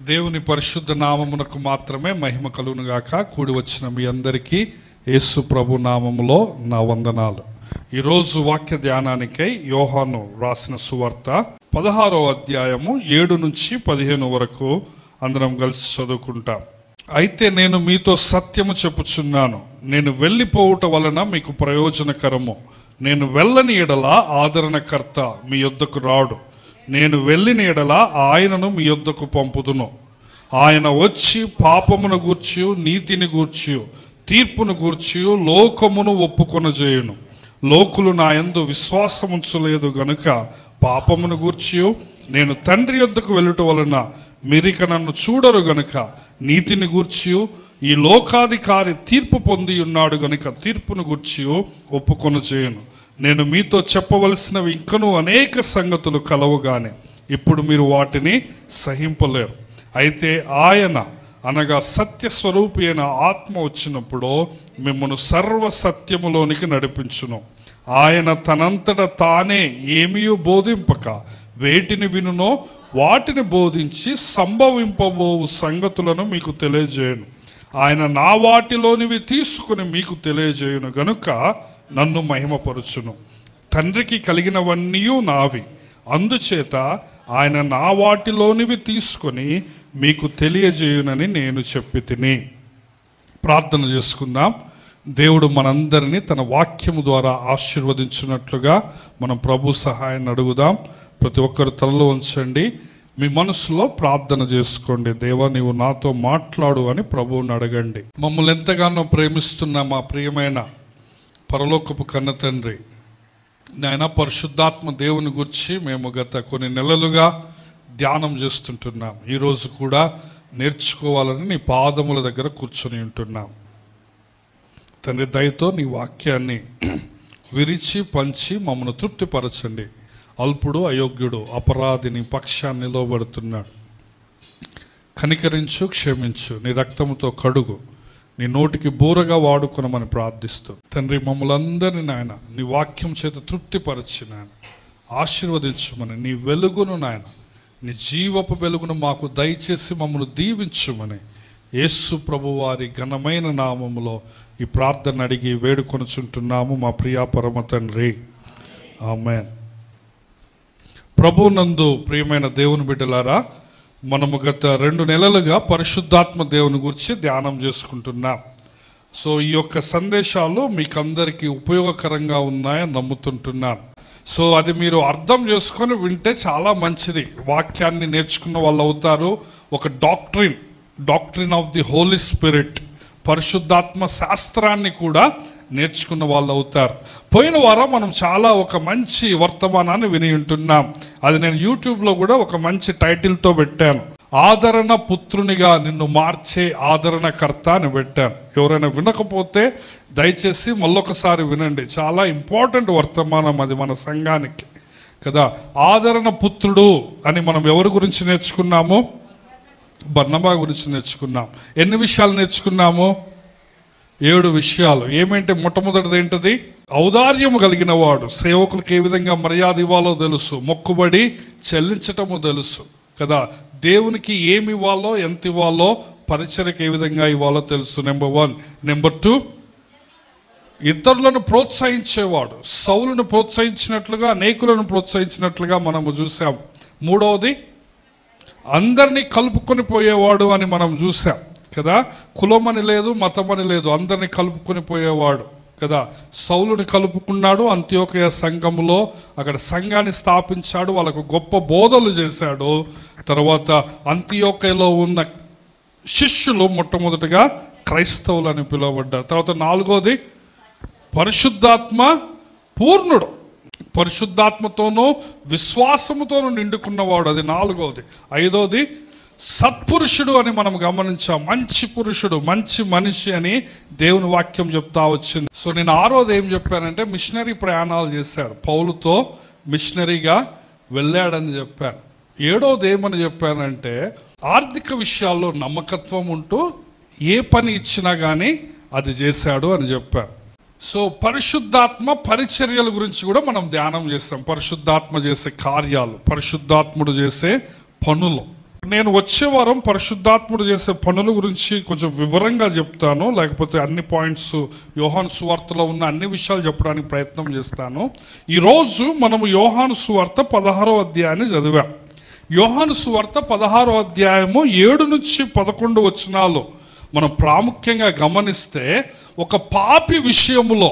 దేవుని పరిశుద్ధ నామమునకు మాత్రమే మహిమ కలుగునుగాక. కూడి వచ్చిన మీ అందరికీ యేసు ప్రభు నామములో నా వందనాలు. ఈరోజు వాక్య ధ్యానానికై యోహాను రాసిన సువార్త 16వ అధ్యాయము 7 నుంచి 15 వరకు అందరం కలిసి చదువుకుంటాం. అయితే నేను మీతో సత్యము చెప్పుచున్నాను, నేను వెళ్ళిపోవుట వలన మీకు ప్రయోజనకరము. నేను వెళ్ళని ఎడల ఆదరణకర్త మీ యొద్దకు రాడు. నేను వెళ్ళిన ఎడల ఆయనను మీ యొద్దకు పంపుదును. ఆయన వచ్చి పాపమును గూర్చి, నీతిని గూర్చి, తీర్పును గూర్చి లోకమును ఒప్పుకొనజేయును. లోకులు నా యందు విశ్వాసముంచలేదు గనుక పాపమును గూర్చి నేను తండ్రి యొద్దకు వెళ్ళుట వలన మీరిక నన్ను చూడరు గనుక నీతిని గూర్చి, ఈ లోకాధికారి తీర్పు పొంది ఉన్నాడు గనుక తీర్పును గూర్చి ఒప్పుకొనజేయును. నేను మీతో చెప్పవలసినవి ఇంకనూ అనేక సంగతులు కలవుగానే ఇప్పుడు మీరు వాటిని సహింపలేరు. అయితే ఆయన అనగా సత్యస్వరూపి అయిన ఆత్మ వచ్చినప్పుడు మిమ్మల్ని సర్వ సత్యములోనికి నడిపించును. ఆయన తనంతట తానే ఏమీ బోధింపక వేటిని వినునో వాటిని బోధించి సంభవింపబోవు సంగతులను మీకు తెలియజేయను. ఆయన నా వాటిలోనివి తీసుకుని మీకు తెలియజేయును గనుక నన్ను మహిమపరచును. తండ్రికి కలిగినవన్నీ నావి, అందుచేత ఆయన నా వాటిలోనివి తీసుకొని మీకు తెలియజేయునని నేను చెప్పి తిని. ప్రార్థన చేసుకుందాం. దేవుడు మనందరినీ తన వాక్యము ద్వారా ఆశీర్వదించినట్లుగా మనం ప్రభు సహాయాన్ని అడుగుదాం. ప్రతి ఒక్కరు తలలో ఉంచండి, మీ మనసులో ప్రార్థన చేసుకోండి. దేవా, నీవు నాతో మాట్లాడు అని ప్రభువుని అడగండి. మమ్మల్ని ఎంతగానో ప్రేమిస్తున్న మా ప్రియమైన పరలోకపు కన్న తండ్రి, నాయన పరిశుద్ధాత్మ దేవుని గురించి మేము గత కొన్ని నెలలుగా ధ్యానం చేస్తుంటున్నాం. ఈరోజు కూడా నేర్చుకోవాలని నీ పాదముల దగ్గర కూర్చొని ఉంటున్నాం. తండ్రి, దయతో నీ వాక్యాన్ని విరిచి పంచి మమ్మల్ని తృప్తిపరచండి. అల్పుడు, అయోగ్యుడు, అపరాధిని పక్షాన్ని నిలవబడుతున్నాడు. కనికరించు, క్షమించు, నీ రక్తముతో కడుగు, నీ నోటికి బూరగా వాడుకొనమని ప్రార్థిస్తూ తండ్రి, మమ్మల్ని అందరినీ నాయన నీ వాక్యం చేత తృప్తిపరచి నాయన ఆశీర్వదించమని, నీ వెలుగును నాయన నీ జీవపు వెలుగును మాకు దయచేసి మమ్మల్ని దీవించుమని యేసు ప్రభు వారి ఘనమైన నామములో ఈ ప్రార్థన అడిగి వేడుకొనుచుంటున్నాము మా ప్రియా పరమ తండ్రి, ఆమేన్. ప్రభునందు ప్రియమైన దేవుని బిడ్డలారా, మనము గత 2 నెలలుగా పరిశుద్ధాత్మ దేవుని గురించి ధ్యానం చేసుకుంటున్నాం. సో ఈ యొక్క సందేశాలు మీకు అందరికీ ఉపయోగకరంగా ఉన్నాయని నమ్ముతుంటున్నాను. సో అది మీరు అర్థం చేసుకొని వింటే చాలా మంచిది. వాక్యాన్ని నేర్చుకున్న వాళ్ళు అవుతారు. ఒక doctrine of the holy spirit, పరిశుద్ధాత్మ శాస్త్రాన్ని కూడా నేర్చుకున్న వాళ్ళు అవుతారు. పోయిన వారం మనం చాలా ఒక మంచి వర్తమానాన్ని విని ఉంటున్నాం. అది నేను యూట్యూబ్లో కూడా ఒక మంచి టైటిల్తో పెట్టాను. ఆదరణ పుత్రునిగా నిన్ను మార్చే ఆదరణకర్త అని పెట్టాను. ఎవరైనా వినకపోతే దయచేసి మళ్ళొకసారి వినండి. చాలా ఇంపార్టెంట్ వర్తమానం అది మన సంఘానికి కదా. ఆదరణ పుత్రుడు అని మనం ఎవరి గురించి నేర్చుకున్నాము? బర్నబా గురించి నేర్చుకున్నాం. ఎన్ని విషయాలు నేర్చుకున్నాము? 7 విషయాలు. ఏమంటే మొట్టమొదటిది ఏంటది? ఔదార్యము కలిగిన వాడు, సేవకులకు ఏ విధంగా మర్యాద ఇవ్వాలో తెలుసు, మొక్కుబడి చెల్లించటము తెలుసు కదా. దేవునికి ఏమి ఇవ్వాలో, ఎంత ఇవ్వాలో, పరిచర్యకు ఏ విధంగా ఇవ్వాలో తెలుసు. నెంబర్ 1. నెంబర్ 2, ఇతరులను ప్రోత్సహించేవాడు. సౌలును ప్రోత్సహించినట్లుగా, అనేకులను ప్రోత్సహించినట్లుగా మనము చూసాం. 3వది, అందరినీ కలుపుకొని పోయేవాడు అని మనం చూసాం కదా. కులమని లేదు, మతమని లేదు, అందరినీ కలుపుకొని పోయేవాడు కదా. సౌలుని కలుపుకున్నాడు, అంత్యోకయ సంఘములో అక్కడ సంఘాన్ని స్థాపించాడు, వాళ్ళకు గొప్ప బోధలు చేశాడు. తర్వాత అంత్యోకయలో ఉన్న శిష్యులు మొట్టమొదటిగా క్రైస్తవులు అని పిలువబడ్డారు. తర్వాత 4వది, పరిశుద్ధాత్మ పూర్ణుడు, పరిశుద్ధాత్మతోనూ విశ్వాసముతోనూ నిండుకున్నవాడు, అది 4వది. 5వది, సత్పురుషుడు అని మనం గమనించాం. మంచి పురుషుడు, మంచి మనిషి అని దేవుని వాక్యం చెప్తా వచ్చింది. సో నేను 6వది ఏం చెప్పానంటే, మిషనరీ ప్రయాణాలు చేశాడు, పౌలుతో మిషనరీగా వెళ్ళాడని చెప్పాను. 7వది ఏమని చెప్పానంటే, ఆర్థిక విషయాల్లో నమ్మకత్వం ఉంటూ ఏ పని ఇచ్చినా కానీ అది చేశాడు అని చెప్పాను. సో పరిశుద్ధాత్మ పరిచర్యల గురించి కూడా మనం ధ్యానం చేస్తాం. పరిశుద్ధాత్మ చేసే కార్యాలు, పరిశుద్ధాత్ముడు చేసే పనులు. నేను వచ్చే వారం పరిశుద్ధాత్ముడు చేసే పనుల గురించి కొంచెం వివరంగా చెప్తాను, లేకపోతే అన్ని పాయింట్స్ యోహాను సువార్తలో ఉన్న అన్ని విషయాలు చెప్పడానికి ప్రయత్నం చేస్తాను. ఈరోజు మనము యోహాను సువార్త 16వ అధ్యాయాన్ని చదివాం. యోహాను సువార్త 16వ అధ్యాయము 7 నుంచి 11 వచనాలు మనం ప్రాముఖ్యంగా గమనిస్తే, ఒక పాపి విషయములో,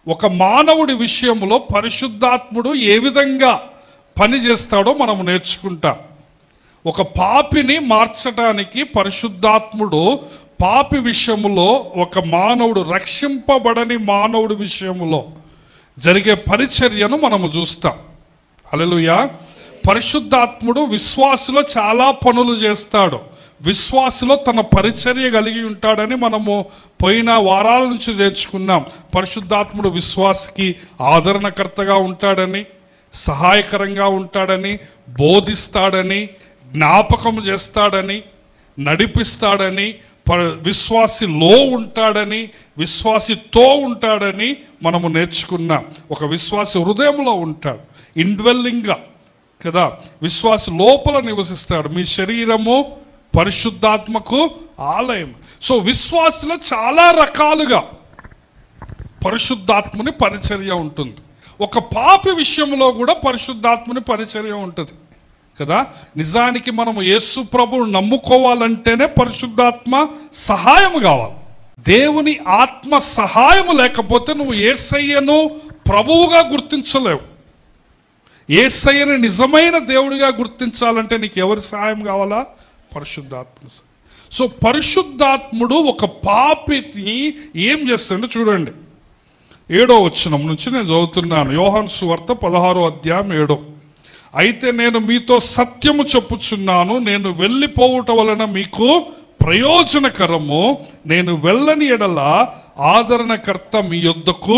ఒక మానవుడి విషయంలో పరిశుద్ధాత్ముడు ఏ విధంగా పని చేస్తాడో మనం నేర్చుకుంటాం. ఒక పాపిని మార్చడానికి పరిశుద్ధాత్ముడు పాపి విషయములో, ఒక మానవుడు రక్షింపబడని మానవుడి విషయములో జరిగే పరిచర్యను మనము చూస్తాం. హల్లెలూయా. పరిశుద్ధాత్ముడు విశ్వాసులో చాలా పనులు చేస్తాడు. విశ్వాసులో తన పరిచర్య కలిగి ఉంటాడని మనము పోయిన వారాల నుంచి నేర్చుకున్నాం. పరిశుద్ధాత్ముడు విశ్వాసికి ఆదరణకర్తగా ఉంటాడని, సహాయకరంగా ఉంటాడని, బోధిస్తాడని, జ్ఞాపకం చేస్తాడని, నడిపిస్తాడని, విశ్వాసిలో ఉంటాడని, విశ్వాసితో ఉంటాడని మనము నేర్చుకున్నాం. ఒక విశ్వాసి హృదయంలో ఉంటాడు, ఇండ్వెల్లింగ్గా కదా, విశ్వాసి లోపల నివసిస్తాడు. మీ శరీరము పరిశుద్ధాత్మకు ఆలయం. సో విశ్వాసులో చాలా రకాలుగా పరిశుద్ధాత్ముని పరిచర్య ఉంటుంది. ఒక పాపి విషయంలో కూడా పరిశుద్ధాత్ముని పరిచర్య ఉంటుంది కదా. నిజానికి మనము యేసు ప్రభువును నమ్ముకోవాలంటేనే పరిశుద్ధాత్మ సహాయం కావాలి. దేవుని ఆత్మ సహాయం లేకపోతే నువ్వు యేసయ్యను ప్రభువుగా గుర్తించలేవు. యేసయ్యను నిజమైన దేవుడిగా గుర్తించాలంటే నీకు ఎవరి సహాయం కావాలా? పరిశుద్ధాత్మ. సో పరిశుద్ధాత్ముడు ఒక పాపిని ఏం చేస్తాడో చూడండి. 7వ వచనం నుంచి నేను చదువుతున్నాను. యోహాను సువార్త 16వ అధ్యాయం 7. అయితే నేను మీతో సత్యము చెప్పుచున్నాను, నేను వెళ్ళిపోవుట వలన మీకు ప్రయోజనకరము. నేను వెళ్ళని ఎడల ఆదరణకర్త మీ యొద్దకు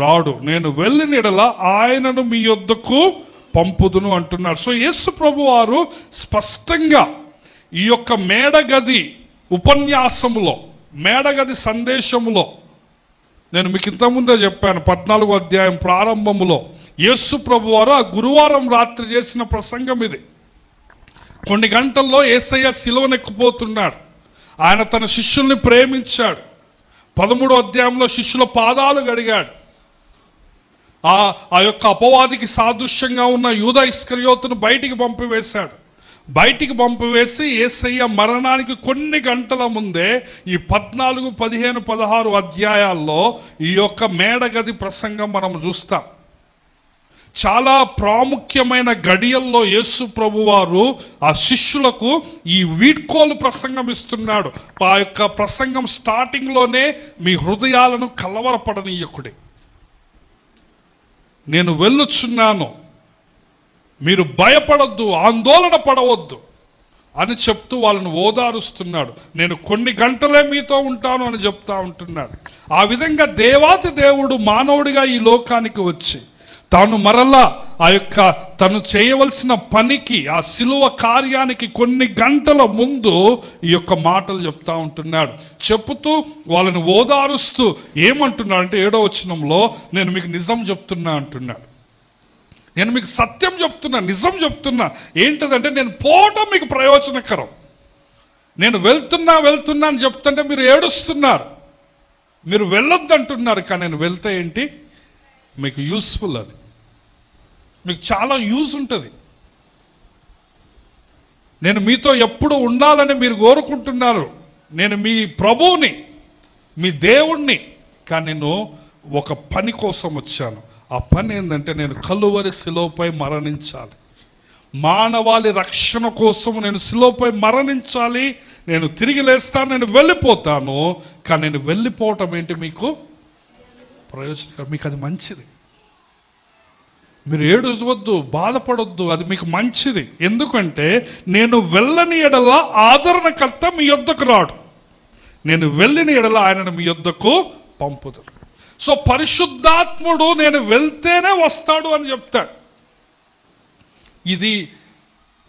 రాడు, నేను వెళ్ళని ఎడల ఆయనను మీ యొద్దకు పంపుదును అంటున్నాడు. సో యేసు ప్రభు వారు స్పష్టంగా ఈ యొక్క మేడగది ఉపన్యాసములో, మేడగది సందేశములో, నేను మీకు ఇంతకుముందే చెప్పాను 14వ అధ్యాయం ప్రారంభములో యేసు ప్రభు వారు ఆ గురువారం రాత్రి చేసిన ప్రసంగం ఇది. కొన్ని గంటల్లో యేసయ్య సిలువనెక్కిపోతున్నాడు. ఆయన తన శిష్యుల్ని ప్రేమించాడు. 13వ అధ్యాయంలో శిష్యుల పాదాలు కడిగాడు. ఆ యొక్క అపవాదికి సాదృశ్యంగా ఉన్న యూదా ఇస్కరియోతును బయటికి పంపివేశాడు. బయటికి పంపివేసి యేసయ్య మరణానికి కొన్ని గంటల ముందే ఈ 14, 15, 16 అధ్యాయాల్లో ఈ యొక్క మేడగది ప్రసంగం మనం చూస్తాం. చాలా ప్రాముఖ్యమైన గడియల్లో యేసు ప్రభు వారు ఆ శిష్యులకు ఈ వీడ్కోలు ప్రసంగం ఇస్తున్నాడు. ఆ యొక్క ప్రసంగం స్టార్టింగ్లోనే మీ హృదయాలను కలవరపడనీయకుడి, నేను వెళ్ళుచున్నాను, మీరు భయపడొద్దు, ఆందోళన పడవద్దు అని చెప్తూ వాళ్ళను ఓదారుస్తున్నాడు. నేను కొన్ని గంటలే మీతో ఉంటాను అని చెప్తా ఉంటున్నాడు. ఆ విధంగా దేవాతి దేవుడు మానవుడిగా ఈ లోకానికి వచ్చి తాను మరలా ఆ యొక్క తను చేయవలసిన పనికి, ఆ సిలువ కార్యానికి కొన్ని గంటల ముందు ఈ యొక్క మాటలు చెప్తా ఉంటున్నాడు. చెప్తూ వాళ్ళని ఓదారుస్తూ ఏమంటున్నాడు అంటే 7వ వచనంలో, నేను మీకు నిజం చెప్తున్నా అంటున్నాడు. నేను మీకు సత్యం చెప్తున్నా, నిజం చెప్తున్నా. ఏంటదంటే నేను పోవటం మీకు ప్రయోజనకరం. నేను వెళ్తున్నా అని చెప్తుంటే మీరు ఏడుస్తున్నారు, మీరు వెళ్ళొద్దు అంటున్నారు. కానీ నేను వెళ్తే ఏంటి మీకు యూస్ఫుల్, అది మీకు చాలా యూజ్ ఉంటుంది. నేను మీతో ఎప్పుడు ఉండాలని మీరు కోరుకుంటున్నారు. నేను మీ ప్రభువుని, మీ దేవుణ్ణి. కానీ నేను ఒక పని కోసం వచ్చాను. ఆ పని ఏంటంటే నేను కలువరి శిలువపై మరణించాలి, మానవాళి రక్షణ కోసం నేను శిలువపై మరణించాలి. నేను తిరిగి లేస్తాను, నేను వెళ్ళిపోతాను. కానీ నేను వెళ్ళిపోవటం ఏంటి మీకు ప్రయోజనకరం, మీకు అది మంచిది. మీరు ఏడవద్దు, బాధపడొద్దు, అది మీకు మంచిది. ఎందుకంటే నేను వెళ్ళని ఎడల ఆదరణకర్త మీ యొద్దకు రాడు, నేను వెళ్ళిన ఎడల ఆయనను మీ యొద్దకు పంపుతాడు. సో పరిశుద్ధాత్ముడు నేను వెళ్తేనే వస్తాడు అని చెప్తాడు. ఇది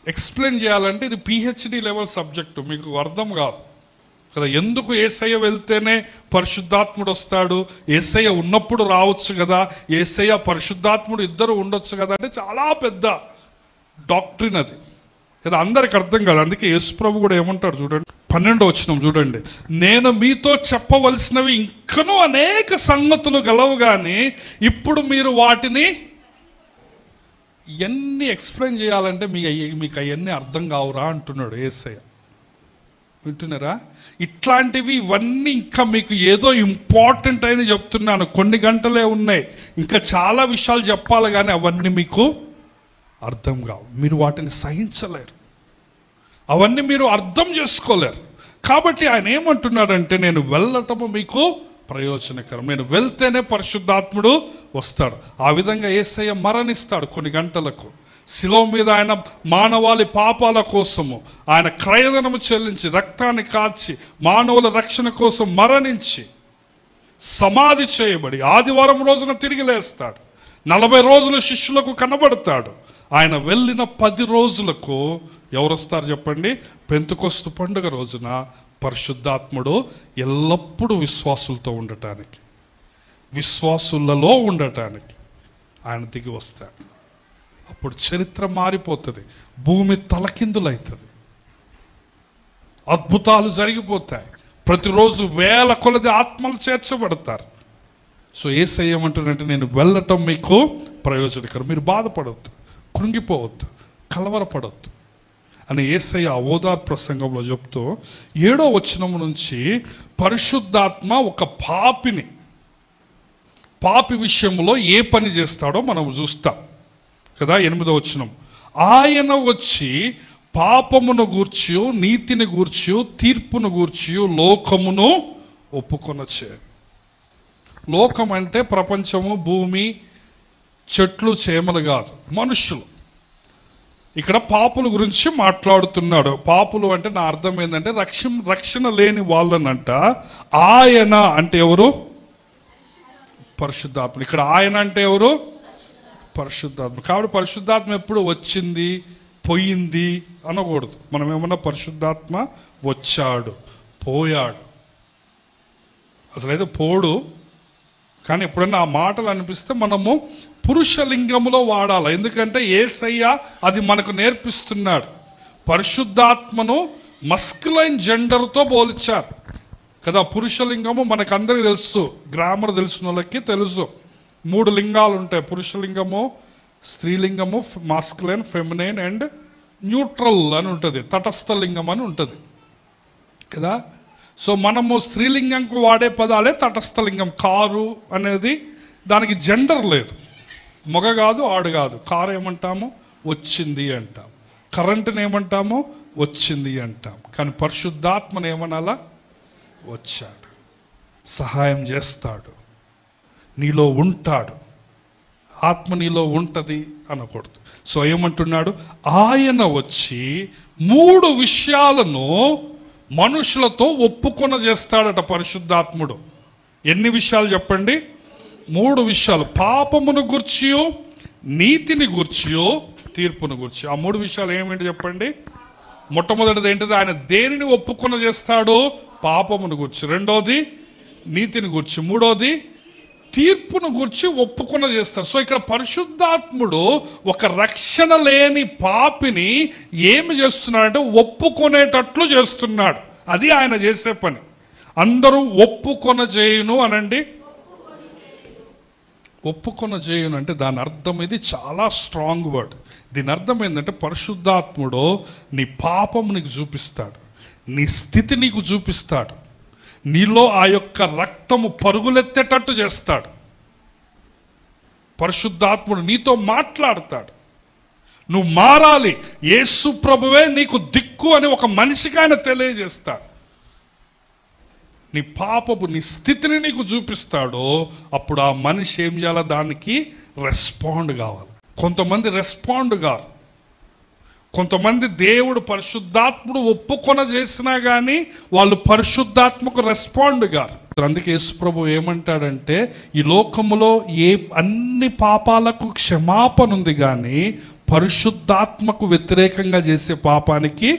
ఎక్స్ప్లెయిన్ చేయాలంటే ఇది PhD లెవెల్ సబ్జెక్టు, మీకు అర్థం కాదు కదా. ఎందుకు యేసయ్య వెళ్తేనే పరిశుద్ధాత్ముడు వస్తాడు, యేసయ్య ఉన్నప్పుడు రావచ్చు కదా, యేసయ్య పరిశుద్ధాత్ముడు ఇద్దరు ఉండొచ్చు కదా అంటే చాలా పెద్ద డాక్ట్రిన్ అది. కదా, అందరికి అర్థం కాదు. అందుకే యేసుప్రభు కూడా ఏమంటాడు చూడండి, 12వ వచనం చూడండి, నేను మీతో చెప్పవలసినవి ఇంకనూ అనేక సంగతులు గలవు కానీ ఇప్పుడు మీరు వాటిని ఇవన్నీ ఎక్స్ప్లెయిన్ చేయాలంటే మీకు అవన్నీ అర్థం కావురా అంటున్నాడు యేసయ్య. వింటున్నారా? ఇట్లాంటివి ఇవన్నీ ఇంకా మీకు ఏదో ఇంపార్టెంట్ అని చెప్తున్నాను. కొన్ని గంటలే ఉన్నాయి, ఇంకా చాలా విషయాలు చెప్పాలి కానీ అవన్నీ మీకు అర్థం కావు. మీరు వాటిని సహించలేరు, అవన్నీ మీరు అర్థం చేసుకోలేరు. కాబట్టి ఆయన ఏమంటున్నాడంటే, నేను వెళ్ళటము మీకు ప్రయోజనకరం, నేను వెళ్తేనే పరిశుద్ధాత్ముడు వస్తాడు. ఆ విధంగా యేసయ్య మరణిస్తాడు కొన్ని గంటలకు. శిలువ మీద ఆయన మానవాళి పాపాల కోసము ఆయన క్రయధనము చెల్లించి రక్తాన్ని కార్చి మానవుల రక్షణ కోసం మరణించి సమాధి చేయబడి ఆదివారం రోజున తిరిగి లేస్తాడు. 40 రోజులు శిష్యులకు కనబడతాడు. ఆయన వెళ్ళిన 10 రోజులకు ఎవరు వస్తారు చెప్పండి? పెంతెకొస్తు పండుగ రోజున పరిశుద్ధాత్ముడు ఎల్లప్పుడూ విశ్వాసులతో ఉండటానికి, విశ్వాసులలో ఉండటానికి ఆయన దిగి వస్తాడు. అప్పుడు చరిత్ర మారిపోతుంది, భూమి తలకిందులవుతుంది, అద్భుతాలు జరిగిపోతాయి. ప్రతిరోజు వేల కొలది ఆత్మలు చేర్చబడతారు. సో యేసయ్య ఏమంటారంటే, నేను వెళ్ళటం మీకు ప్రయోజనకరం, మీరు బాధపడవద్దు, కృంగిపోవద్దు, కలవరపడవద్దు అని యేసయ్య ఓదార్ ప్రసంగంలో చెప్తూ 7వ వచనం నుంచి పరిశుద్ధాత్మ ఒక పాపి విషయంలో ఏ పని చేస్తాడో మనం చూస్తాం కదా. 8వ వచనం, ఆయన వచ్చి పాపమును గూర్చి నీతిని గూర్చి తీర్పును గూర్చి లోకమును ఒప్పుకొనొచ్చే. లోకం అంటే ప్రపంచము, భూమి, చెట్లు, చేమలు కాదు, మనుషులు. ఇక్కడ పాపుల గురించి మాట్లాడుతున్నాడు. పాపులు అంటే నా అర్థం ఏంటంటే రక్షణ లేని వాళ్ళనంట. ఆయన అంటే ఎవరు? పరిశుద్ధాత్మ. ఇక్కడ ఆయన అంటే ఎవరు? పరిశుద్ధాత్మ. కాబట్టి పరిశుద్ధాత్మ ఎప్పుడు వచ్చింది పోయింది అనకూడదు. మనం ఏమన్నా పరిశుద్ధాత్మ వచ్చాడు పోయాడు, అసలైతే పోడు. కానీ ఎప్పుడన్నా ఆ మాటలు అనిపిస్తే మనము పురుషలింగములో వాడాలి. ఎందుకంటే యేసయ్య అది మనకు నేర్పిస్తున్నాడు. పరిశుద్ధాత్మను మస్కులైన్ జెండర్తో పోల్చారు కదా. పురుషలింగము మనకందరికీ తెలుసు, గ్రామర్ తెలిసిన వాళ్ళకి తెలుసు. 3 లింగాలు ఉంటాయి. పురుషలింగము, స్త్రీలింగము, మాస్కులైన్, ఫెమినైన్ అండ్ న్యూట్రల్ అని ఉంటుంది, తటస్థ లింగం అని ఉంటుంది కదా. సో మనము స్త్రీలింగంకు వాడే పదాలే తటస్థ లింగం. కారు అనేది దానికి జెండర్ లేదు, మగ కాదు ఆడు కాదు. కారు ఏమంటాము? వచ్చింది అంటాం. కరెంటుని ఏమంటాము? వచ్చింది అంటాం. కానీ పరిశుద్ధాత్మను ఏమనాలా? వచ్చాడు, సహాయం చేస్తాడు, నీలో ఉంటాడు, ఆత్మ నీలో ఉంటుంది అనకూడదు. సో ఏమంటున్నాడు? ఆయన వచ్చి 3 విషయాలను మనుషులతో ఒప్పుకొన చేస్తాడట పరిశుద్ధాత్ముడు. ఎన్ని విషయాలు చెప్పండి? 3 విషయాలు. పాపమును గూర్చియో, నీతిని గూర్చియో, తీర్పును గూర్చి. ఆ 3 విషయాలు ఏమిటి చెప్పండి? మొట్టమొదటిది ఏంటిది? ఆయన దేనిని ఒప్పుకొన చేస్తాడో? పాపమును గూర్చి. రెండోది నీతిని గూర్చి. మూడోది తీర్పును గూర్చి ఒప్పుకొన చేస్తారు. సో ఇక్కడ పరిశుద్ధాత్ముడు ఒక రక్షణ లేని పాపిని ఏమి చేస్తున్నాడంటే ఒప్పుకొనేటట్లు చేస్తున్నాడు. అది ఆయన చేసే పని. అందరూ ఒప్పుకొన చేయును అనండి. ఒప్పుకొన చేయును అంటే దాని అర్థం, ఇది చాలా స్ట్రాంగ్ వర్డ్. దీని అర్థం ఏంటంటే పరిశుద్ధాత్ముడు నీ పాపం నీకు చూపిస్తాడు, నీ స్థితి నీకు చూపిస్తాడు, నీలో ఆ యొక్క రక్తము పరుగులెత్తేటట్టు చేస్తాడు. పరిశుద్ధాత్ముడు నీతో మాట్లాడతాడు. నువ్వు మారాలి, యేసు ప్రభువే నీకు దిక్కు అని ఒక మనిషికి ఆయన తెలియజేస్తాడు. నీ పాపపు నీ స్థితిని నీకు చూపిస్తాడో అప్పుడు ఆ మనిషి ఏం చేయాలో దానికి రెస్పాండ్ కావాలి. కొంతమంది రెస్పాండ్ కాదు. కొంతమంది దేవుడు పరిశుద్ధాత్ముడు ఒప్పుకొన చేసినా కానీ వాళ్ళు పరిశుద్ధాత్మకు రెస్పాండ్ కాదు. అందుకే యేసు ప్రభు ఏమంటాడంటే, ఈ లోకములో అన్ని పాపాలకు క్షమాపణ ఉంది కానీ పరిశుద్ధాత్మకు వ్యతిరేకంగా చేసే పాపానికి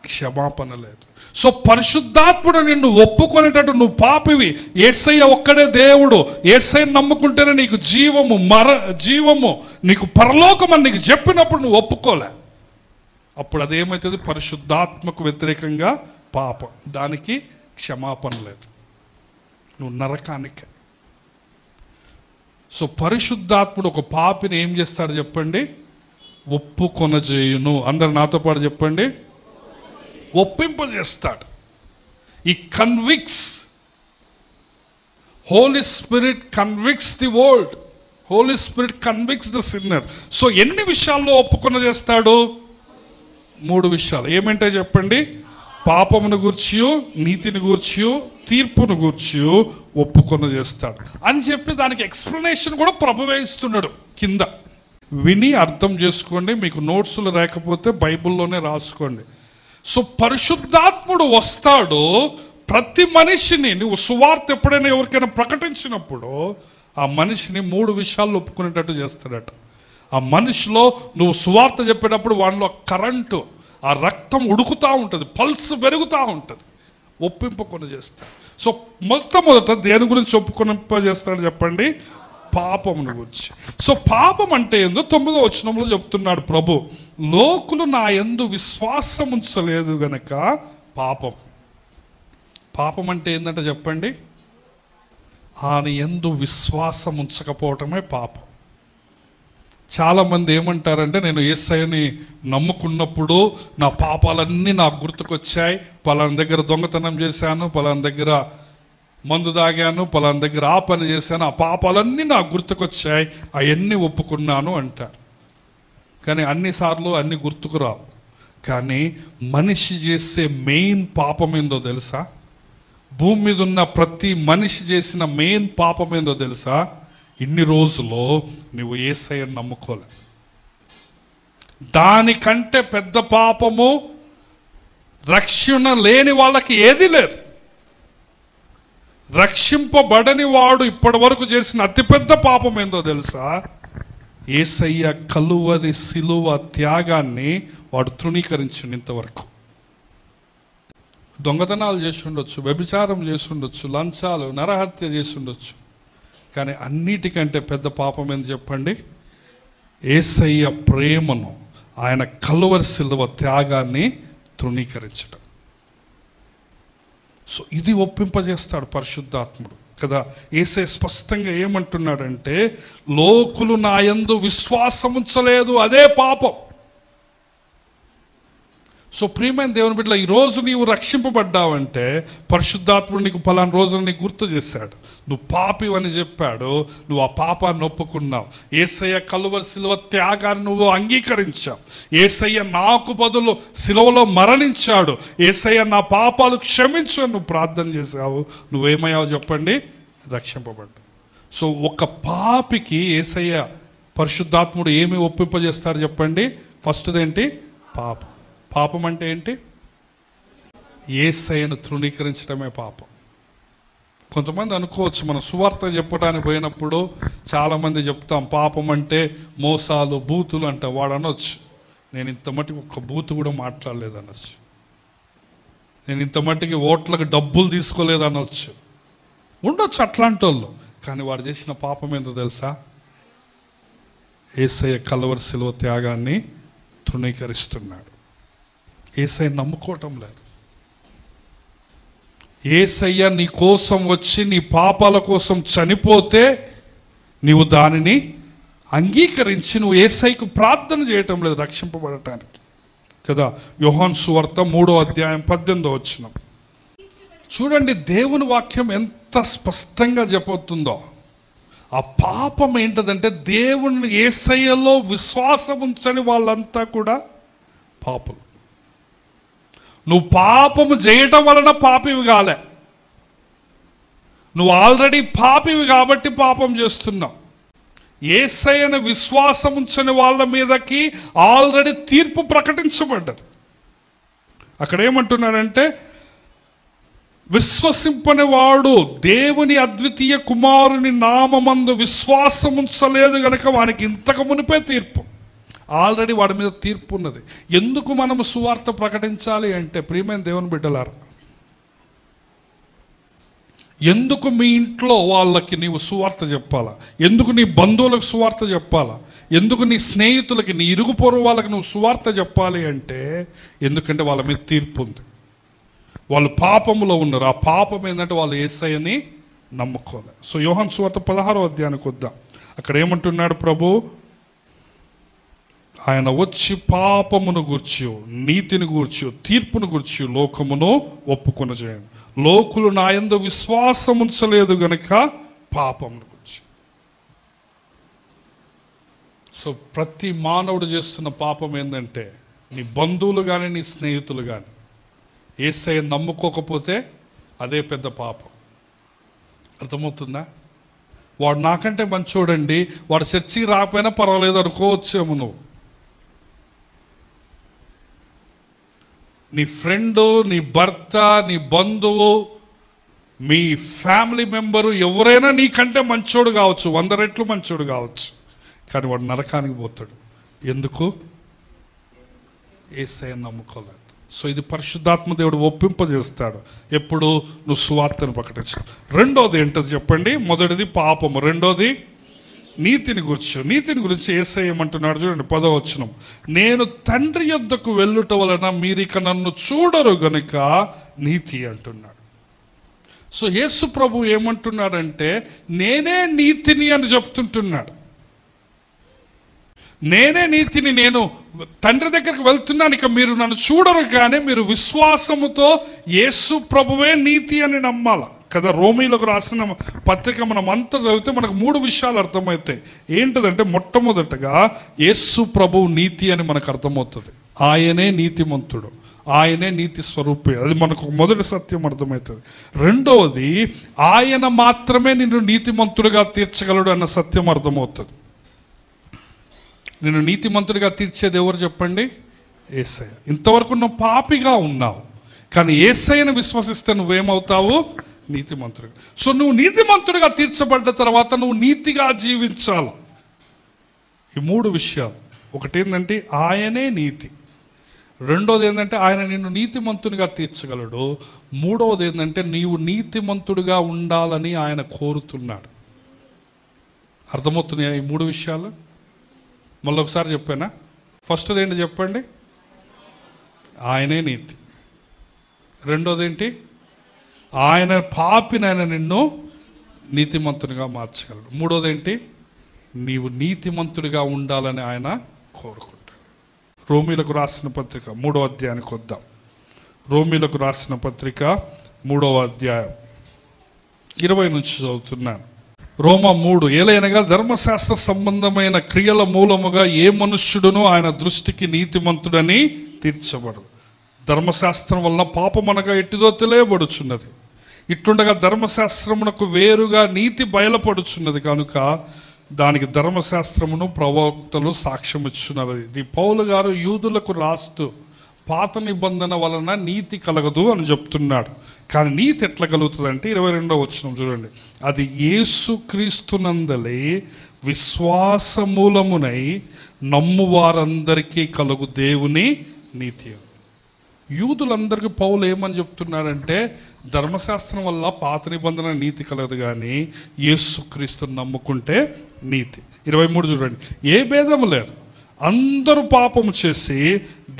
క్షమాపణ లేదు. సో పరిశుద్ధాత్ముడు నిన్ను ఒప్పుకొనేటట్టు, నువ్వు పాపివి, యేసయ్య ఒక్కడే దేవుడు, యేసయ్యను నమ్ముకుంటేనే నీకు జీవము, జీవము, నీకు పరలోకం అని నీకు చెప్పినప్పుడు నువ్వు ఒప్పుకోలే. అప్పుడు అదేమవుతుంది? పరిశుద్ధాత్మకు వ్యతిరేకంగా పాపం. దానికి క్షమాపణ లేదు, నువ్వు నరకానికి. సో పరిశుద్ధాత్ముడు ఒక పాపిని ఏం చేస్తాడు చెప్పండి? ఒప్పుకొనజేయును. అందరు నాతో పాటు చెప్పండి, ఒప్పింపజేస్తాడు. ఈ convicts, holy spirit convicts the world, holy spirit convicts the sinner. So ఎన్ని విషయాల్లో ఒప్పుకొనజేస్తాడు? 3 విషయాలు. ఏమంటే చెప్పండి? పాపమును గూర్చియు, నీతిని గూర్చియు, తీర్పును గూర్చియు ఒప్పుకొనజేస్తాడు అని చెప్పి దానికి ఎక్స్ప్లెనేషన్ కూడా ప్రభువే ఇస్తున్నాడు కింద. విని అర్థం చేసుకోండి, మీకు నోట్స్లు లేకపోతే బైబిల్లోనే రాసుకోండి. సో పరిశుద్ధాత్ముడు వస్తాడు, ప్రతి మనిషిని నువ్వు సువార్త ఎప్పుడైనా ఎవరికైనా ప్రకటించినప్పుడు ఆ మనిషిని 3 విషయాల్లో ఒప్పుకునేటట్టు చేస్తాడట. ఆ మనిషిలో నువ్వు సువార్త చెప్పేటప్పుడు వాళ్ళలో కరెంటు, ఆ రక్తం ఉడుకుతూ ఉంటుంది, పల్స్ పెరుగుతూ ఉంటుంది, ఒప్పింపకొని చేస్తాడు. సో మొట్టమొదట దేని గురించి ఒప్పుకొనింపజేస్తాడు చెప్పండి? పాపమును గురించి. సో పాపం అంటే ఏందో 9వ వచనంలో చెప్తున్నాడు ప్రభు, లోకులు నా యందు విశ్వాసం ఉంచలేదు గనక పాపం. పాపం అంటే ఏంటంటే చెప్పండి? ఆయన యందు విశ్వాసం ఉంచకపోవటమే పాపం. చాలామంది ఏమంటారంటే, నేను యేసయ్యని నమ్ముకున్నప్పుడు నా పాపాలన్నీ నాకు గుర్తుకొచ్చాయి, పలానా దగ్గర దొంగతనం చేశాను, పలానా దగ్గర మందు తాగాను, పలానా దగ్గర ఆ పని చేశాను, ఆ పాపాలన్నీ నాకు గుర్తుకొచ్చాయి, అవన్నీ ఒప్పుకున్నాను అంటారు. కానీ అన్నిసార్లు అన్ని గుర్తుకు రావు. కానీ మనిషి చేసే మెయిన్ పాపం ఏందో తెలుసా? భూమి మీద ఉన్న ప్రతి మనిషి చేసిన మెయిన్ పాపం ఏందో తెలుసా? ఇన్ని రోజుల్లో నువ్వు యేసయ్యను నమ్ముకోలే. దానికంటే పెద్ద పాపము రక్షణ లేని వాళ్ళకి ఏది లేదు. రక్షింపబడని వాడు ఇప్పటి వరకు చేసిన అతిపెద్ద పాపం ఏందో తెలుసా? యేసయ్య కలువరి సిలువ త్యాగాన్ని వాడు తృణీకరించిండు. ఇంతవరకు దొంగతనాలు చేసి ఉండొచ్చు, వ్యభిచారం చేసి ఉండొచ్చు, లంచాలు, నరహత్య చేసి ఉండొచ్చు, కానీ అన్నిటికంటే పెద్ద పాపం ఏంది చెప్పండి? యేసయ్య ప్రేమను, ఆయన కలువరి సిలువ త్యాగాన్ని తృణీకరించడం. సో ఇది ఒప్పింపజేస్తాడు పరిశుద్ధాత్ముడు కదా. యేసయ్య స్పష్టంగా ఏమంటున్నాడంటే, లోకులు నా యందు విశ్వాసం ఉంచలేదు, అదే పాపం. సో ప్రియమైన దేవుని బిడ్డల, ఈరోజు నీవు రక్షింపబడ్డావంటే పరిశుద్ధాత్ముడు నీకు పలానా రోజున నీకు గుర్తు చేశాడు, నువ్వు పాపివని చెప్పాడు, నువ్వు ఆ పాపాన్ని ఒప్పుకున్నావు, యేసయ్య కలువరి సిలువ త్యాగాన్ని నువ్వు అంగీకరించావు, యేసయ్య నాకు బదులు సిలువలో మరణించాడు, యేసయ్య నా పాపాలు క్షమించు అని నువ్వు ప్రార్థన చేశావు, నువ్వేమయ్యావు చెప్పండి? రక్షింపబడ్డావు. సో ఒక పాపికి యేసయ్య పరిశుద్ధాత్ముడు ఏమి ఒప్పింపజేస్తాడు చెప్పండి? ఫస్ట్ది ఏంటి? పాపం. పాపం అంటే ఏంటి? యేసయ్యను తృణీకరించడమే పాపం. కొంతమంది అనుకోవచ్చు, మనం సువార్త చెప్పడానికి పోయినప్పుడు చాలామంది చెప్తాం పాపం అంటే మోసాలు, బూతులు అంటే. వాడు అనొచ్చు, నేను ఇంత మట్టికి ఒక్క బూతు కూడా మాట్లాడలేదు అనొచ్చు, నేను ఇంత మట్టికి ఓట్లకు డబ్బులు తీసుకోలేదు అనొచ్చు, ఉండొచ్చు అట్లాంటి వాళ్ళు. కానీ వాడు చేసిన పాపం ఏందో తెలుసా? యేసయ్య కలువరి సిలువ త్యాగాన్ని తృణీకరిస్తున్నాడు, యేసయ్య నమ్ముకోవటం లేదు. యేసయ్య నీ కోసం వచ్చి నీ పాపాల కోసం చనిపోతే నీవు దానిని అంగీకరించి నువ్వు యేసయ్యకు ప్రార్థన చేయటం లేదు రక్షింపబడటానికి కదా. యోహాను సువార్త 3వ అధ్యాయం 18వ వచనం చూడండి, దేవుని వాక్యం ఎంత స్పష్టంగా చెప్పబోతుందో. ఆ పాపం ఏంటదంటే, దేవుని యేసయ్యలో విశ్వాసం ఉంచని వాళ్ళంతా కూడా పాపులు. నువ్వు పాపము చేయటం వలన పాపివి కాలే, నువ్వు ఆల్రెడీ పాపివి కాబట్టి పాపం చేస్తున్నావు. యేసయ్యను విశ్వాసం ఉంచని వాళ్ళ మీదకి ఆల్రెడీ తీర్పు ప్రకటించబడ్డది. అక్కడ ఏమంటున్నాడంటే, విశ్వసింపని వాడు దేవుని అద్వితీయ కుమారుని నామమందు విశ్వాసం ఉంచలేదు గనక వానికి ఇంతకు మునిపే తీర్పు. ఆల్రెడీ వాడి మీద తీర్పు ఉన్నది. ఎందుకు మనము సువార్త ప్రకటించాలి అంటే, ప్రియమైన దేవుని బిడ్డలారా, ఎందుకు మీ ఇంట్లో వాళ్ళకి నీవు సువార్త చెప్పాలా? ఎందుకు నీ బంధువులకు సువార్త చెప్పాలా? ఎందుకు నీ స్నేహితులకి, నీ ఇరుగు పొరుగు వాళ్ళకి నువ్వు సువార్త చెప్పాలి అంటే, ఎందుకంటే వాళ్ళ మీద తీర్పు ఉంది. వాళ్ళు పాపములో ఉన్నారు. ఆ పాపం ఏంటంటే వాళ్ళు యేసయ్యని నమ్ముకోవాలి. సో యోహాను సువార్త 16వ అధ్యాయానికి వద్దాం. అక్కడ ఏమంటున్నాడు ప్రభు? ఆయన వచ్చి పాపమును గూర్చి, నీతిని గూర్చి, తీర్పును గూర్చి లోకమును ఒప్పుకొన చేయండి. లోకులు నా యందు విశ్వాసం ఉంచలేదు గనుక పాపమును గూర్చి. సో ప్రతి మానవుడు చేస్తున్న పాపం ఏంటంటే, నీ బంధువులు కానీ నీ స్నేహితులు కానీ యేసయ్యను నమ్ముకోకపోతే అదే పెద్ద పాపం. అర్థమవుతుందా? వాడు నాకంటే మంచోడండి, వాడు చర్చికి రాకపోయినా పర్వాలేదు అనుకోవచ్చేమో నువ్వు. నీ ఫ్రెండు, నీ భర్త, నీ బంధువు, మీ ఫ్యామిలీ మెంబరు ఎవరైనా నీకంటే మంచోడు కావచ్చు, 100 రెట్లు మంచోడు కావచ్చు, కానీ వాడు నరకానికి పోతాడు. ఎందుకు? యేసయ్యను నమ్ముకోలేదు. సో ఇది పరిశుద్ధాత్మ దేవుడు ఒప్పింపజేస్తాడు ఎప్పుడు నువ్వు సువార్తను ప్రకటించు. రెండోది ఏంటది చెప్పండి? మొదటిది పాపము, రెండోది నీతిని గురించి యేసయ్య ఏమంటున్నాడు చూడండి, 10వ వచనం. నేను తండ్రి యొద్దకు వెళ్ళుట వలన మీరిక నన్ను చూడరు గనుక నీతి అంటున్నాడు. సో యేసు ప్రభు ఏమంటున్నాడంటే, నేనే నీతిని అని చెప్తుంటున్నాడు. నేనే నీతిని, నేను తండ్రి దగ్గరికి వెళ్తున్నాను, ఇక మీరు నన్ను చూడరు, కానీ మీరు విశ్వాసముతో యేసు ప్రభువే నీతి అని నమ్మాల కదా. రోమీలకు రాసిన పత్రిక మనం అంతా చదివితే మనకు 3 విషయాలు అర్థమవుతాయి. ఏంటిదంటే, మొట్టమొదటగా యేసు ప్రభువు నీతి అని మనకు అర్థమవుతుంది. ఆయనే నీతిమంతుడు, ఆయనే నీతి స్వరూపే, అది మనకు మొదటి సత్యం అర్థమవుతుంది. రెండవది, ఆయన మాత్రమే నిన్ను నీతిమంతుడిగా తీర్చగలడు అన్న సత్యం అర్థమవుతుంది. నిన్ను నీతిమంతుడిగా తీర్చేది ఎవరు చెప్పండి? యేసయ్య. ఇంతవరకు నువ్వు పాపిగా ఉన్నావు, కానీ యేసయ్యను విశ్వసిస్తే నువ్వేమవుతావు? నీతిమంతుడిగా. సో నువ్వు నీతిమంతుడిగా తీర్చబడ్డ తర్వాత నువ్వు నీతిగా జీవించాలి. ఈ 3 విషయాలు. ఒకటి ఏంటంటే ఆయనే నీతి, రెండోది ఏంటంటే ఆయన నిన్ను నీతిమంతునిగా తీర్చగలడు, మూడవది ఏంటంటే నీవు నీతిమంతుడిగా ఉండాలని ఆయన కోరుతున్నాడు. అర్థమవుతున్నాయా ఈ 3 విషయాలు? మళ్ళీ ఒకసారి చెప్పానా? ఫస్ట్ది ఏంటి చెప్పండి? ఆయనే నీతి. రెండోది ఏంటి? ఆయన పాపినైనా నిన్ను నీతిమంతునిగా మార్చగలడు. మూడోది ఏంటి? నీవు నీతిమంతుడిగా ఉండాలని ఆయన కోరుకుంటాడు. రోమీలకు రాసిన పత్రిక 3వ అధ్యాయానికి వద్దాం. రోమీలకు రాసిన పత్రిక 3వ అధ్యాయం 20 నుంచి చదువుతున్నాను. రోమా 3, ఏలైనగా ధర్మశాస్త్ర సంబంధమైన క్రియల మూలముగా ఏ మనుష్యుడును ఆయన దృష్టికి నీతిమంతుడని తీర్చబడదు. ధర్మశాస్త్రం వలన పాపమనగా ఎట్టిదో తెలియబడుచున్నది. ఇట్లుండగా ధర్మశాస్త్రమునకు వేరుగా నీతి బయలుపడుచున్నది కనుక దానికి ధర్మశాస్త్రమును ప్రవక్తలు సాక్ష్యం ఇచ్చున్నారు. ఇది పౌలు గారు యూదులకు రాస్తూ పాత నిబంధన వలన నీతి కలగదు అని చెప్తున్నాడు. కానీ నీతి ఎట్లా కలుగుతుంది అంటే 22వ వచనం చూడండి. అది యేసుక్రీస్తునందలి విశ్వాసమూలమునై నమ్ము వారందరికీ కలుగు దేవుని నీతి. యూదులందరికీ పౌలు ఏమని చెప్తున్నాడంటే, ధర్మశాస్త్రం వల్ల పాత నిబంధన నీతి కలగదు, కానీ యేసుక్రీస్తుని నమ్ముకుంటే నీతి. 23 చూడండి. ఏ భేదము లేదు, అందరూ పాపము చేసి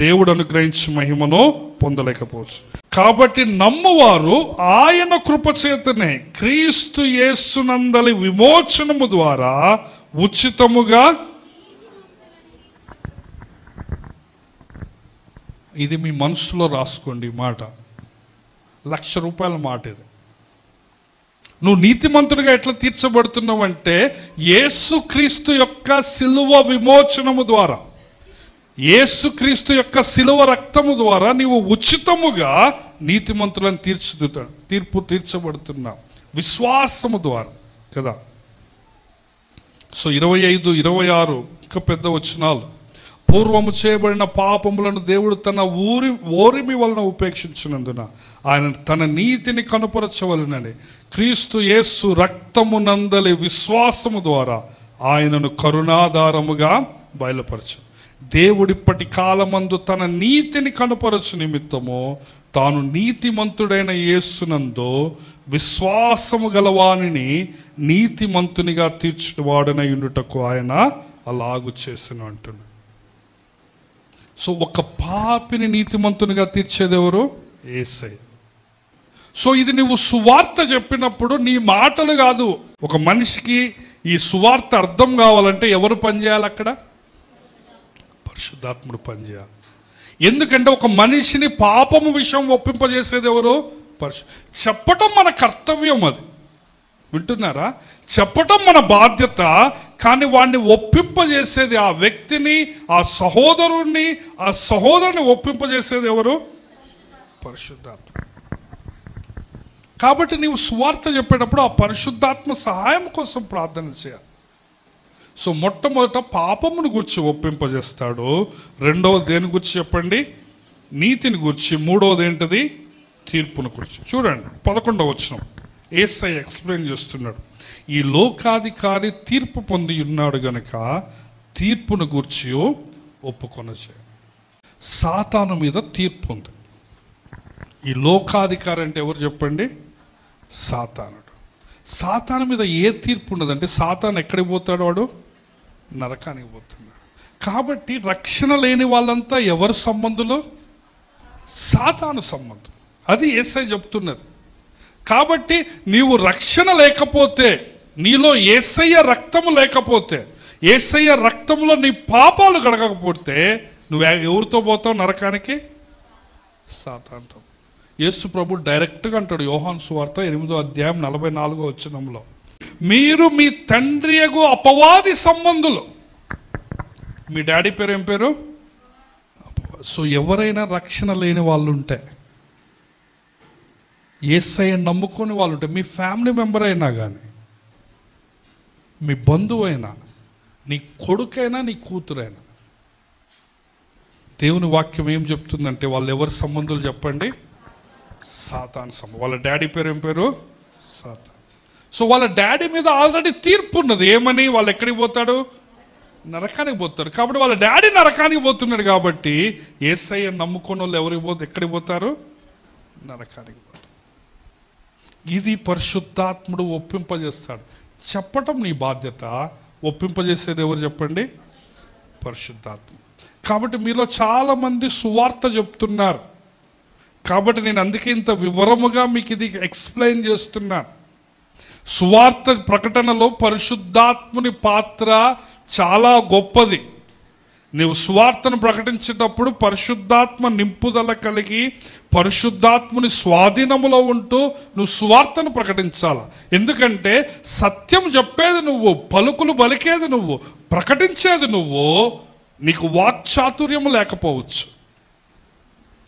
దేవుడు అనుగ్రహించి మహిమను పొందలేకపోవచ్చు. కాబట్టి నమ్మువారు ఆయన కృపచేతనే క్రీస్తు యేసునందలి విమోచనము ద్వారా ఉచితముగా, ఇది మీ మనసులో రాసుకోండి ఈ మాట, ₹1,00,000 మాట ఇది. నువ్వు నీతిమంతుడిగా ఎట్లా తీర్చబడుతున్నావు అంటే యేసుక్రీస్తు యొక్క సిలువ విమోచనము ద్వారా, యేసుక్రీస్తు యొక్క సిలువ రక్తము ద్వారా నీవు ఉచితముగా నీతిమంతులను తీర్చబడుతున్నావు విశ్వాసము ద్వారా కదా. సో 25, 26 ఇంకా పెద్ద వచనాలు. పూర్వము చేయబడిన పాపములను దేవుడు తన ఓరిమి వలన ఉపేక్షించినందున ఆయన తన నీతిని కనుపరచవలనని క్రీస్తు యేసు రక్తమునందలి విశ్వాసము ద్వారా ఆయనను కరుణాధారముగా బయలుపరచు. దేవుడిప్పటి కాలమందు తన నీతిని కనపరచు నిమిత్తము తాను నీతిమంతుడైన యేసునందు విశ్వాసము గలవానిని నీతిమంతునిగా తీర్చువాడనై ఉండుటకు ఆయన అలాగు చేసిన అంటున్నాడు. సో ఒక పాపిని నీతిమంతునిగా తీర్చేది ఎవరు? యేసయ్య. సో ఇది నువ్వు సువార్త చెప్పినప్పుడు నీ మాటలు కాదు, ఒక మనిషికి ఈ సువార్త అర్థం కావాలంటే ఎవరు పనిచేయాలి? అక్కడ పరిశుద్ధాత్ముడు పనిచేయాలి. ఎందుకంటే ఒక మనిషిని పాపము విషయం ఒప్పింపజేసేది ఎవరు? చెప్పటం మన కర్తవ్యం, అది వింటున్నారా? చెప్పటం మన బాధ్యత. కానీ వాడిని ఒప్పింపజేసేది, ఆ వ్యక్తిని, ఆ సహోదరుని ఒప్పింపజేసేది ఎవరు? పరిశుద్ధాత్మ. కాబట్టి నీవు సువార్త చెప్పేటప్పుడు ఆ పరిశుద్ధాత్మ సహాయం కోసం ప్రార్థన చేయాలి. సో మొట్టమొదట పాపమును గురించి ఒప్పింపజేస్తాడు. రెండవది దేని గురించి చెప్పండి? నీతిని గురించి. మూడవది ఏంటది? తీర్పును గురించి. చూడండి 11వ వచనం యేసయ్య ఎక్స్ప్లెయిన్ చేస్తున్నాడు. ఈ లోకాధికారి తీర్పు పొంది ఉన్నాడు గనుక తీర్పును గూర్చి ఒప్పుకొనచే. సాతాను మీద తీర్పు ఉంది. ఈ లోకాధికారి అంటే ఎవరు చెప్పండి? సాతానుడు. సాతాను మీద ఏ తీర్పు ఉండదంటే, సాతాను ఎక్కడికి పోతాడు? వాడు నరకానికి పోతున్నాడు. కాబట్టి రక్షణ లేని వాళ్ళంతా ఎవరు సంబంధులు? సాతాను సంబంధం. అది యేసయ్య చెప్తున్నది. కాబట్టి నీవు రక్షణ లేకపోతే, నీలో యేసయ్య రక్తము లేకపోతే, యేసయ్య రక్తంలో నీ పాపాలు కడగకపోతే నువ్వు ఎవరితో పోతావు నరకానికి? సాతానుతో. యేసు ప్రభు డైరెక్ట్గా అంటాడు యోహాను సువార్త 8వ అధ్యాయం 44వ వచనంలో, మీరు మీ తండ్రియగు అపవాది సంబంధులు. మీ డాడీ పేరు ఏం పేరు? సో ఎవరైనా రక్షణ లేని వాళ్ళు ఉంటే, యేసయ్య నమ్ముకొని వాళ్ళు ఉంటే, మీ ఫ్యామిలీ మెంబర్ అయినా కానీ, మీ బంధువు అయినా, నీ కొడుకైనా, నీ కూతురైనా, దేవుని వాక్యం ఏం చెప్తుందంటే వాళ్ళు ఎవరి సంబంధులు చెప్పండి? సాతాను సంబంధం. వాళ్ళ డాడీ పేరు ఏం పేరు? సాతాను. సో వాళ్ళ డాడీ మీద ఆల్రెడీ తీర్పు ఉన్నది. ఏమని? వాళ్ళు ఎక్కడికి పోతాడు? నరకానికి పోతారు. కాబట్టి వాళ్ళ డాడీ నరకానికి పోతున్నాడు. కాబట్టి యేసయ్య నమ్ముకున్న వాళ్ళు ఎక్కడికి పోతారు? నరకానికి పోతారు. ఇది పరిశుద్ధాత్ముడు ఒప్పింపజేస్తాడు. చెప్పటం నీ బాధ్యత, ఒప్పింపజేసేది ఎవరు చెప్పండి? పరిశుద్ధాత్మ. కాబట్టి మీలో చాలామంది సువార్త చెప్తున్నారు. కాబట్టి నేను అందుకే ఇంత వివరముగా మీకు ఇది ఎక్స్ప్లెయిన్ చేస్తున్నాను. సువార్త ప్రకటనలో పరిశుద్ధాత్ముని పాత్ర చాలా గొప్పది. నీవు సువార్తను ప్రకటించేటప్పుడు పరిశుద్ధాత్మ నింపుదల కలిగి పరిశుద్ధాత్ముని స్వాధీనములో ఉంటూ నువ్వు సువార్తను ప్రకటించాలి. ఎందుకంటే సత్యం చెప్పేది నువ్వు, పలుకులు పలికేది నువ్వు, ప్రకటించేది నువ్వు. నీకు వాక్చాతుర్యము లేకపోవచ్చు,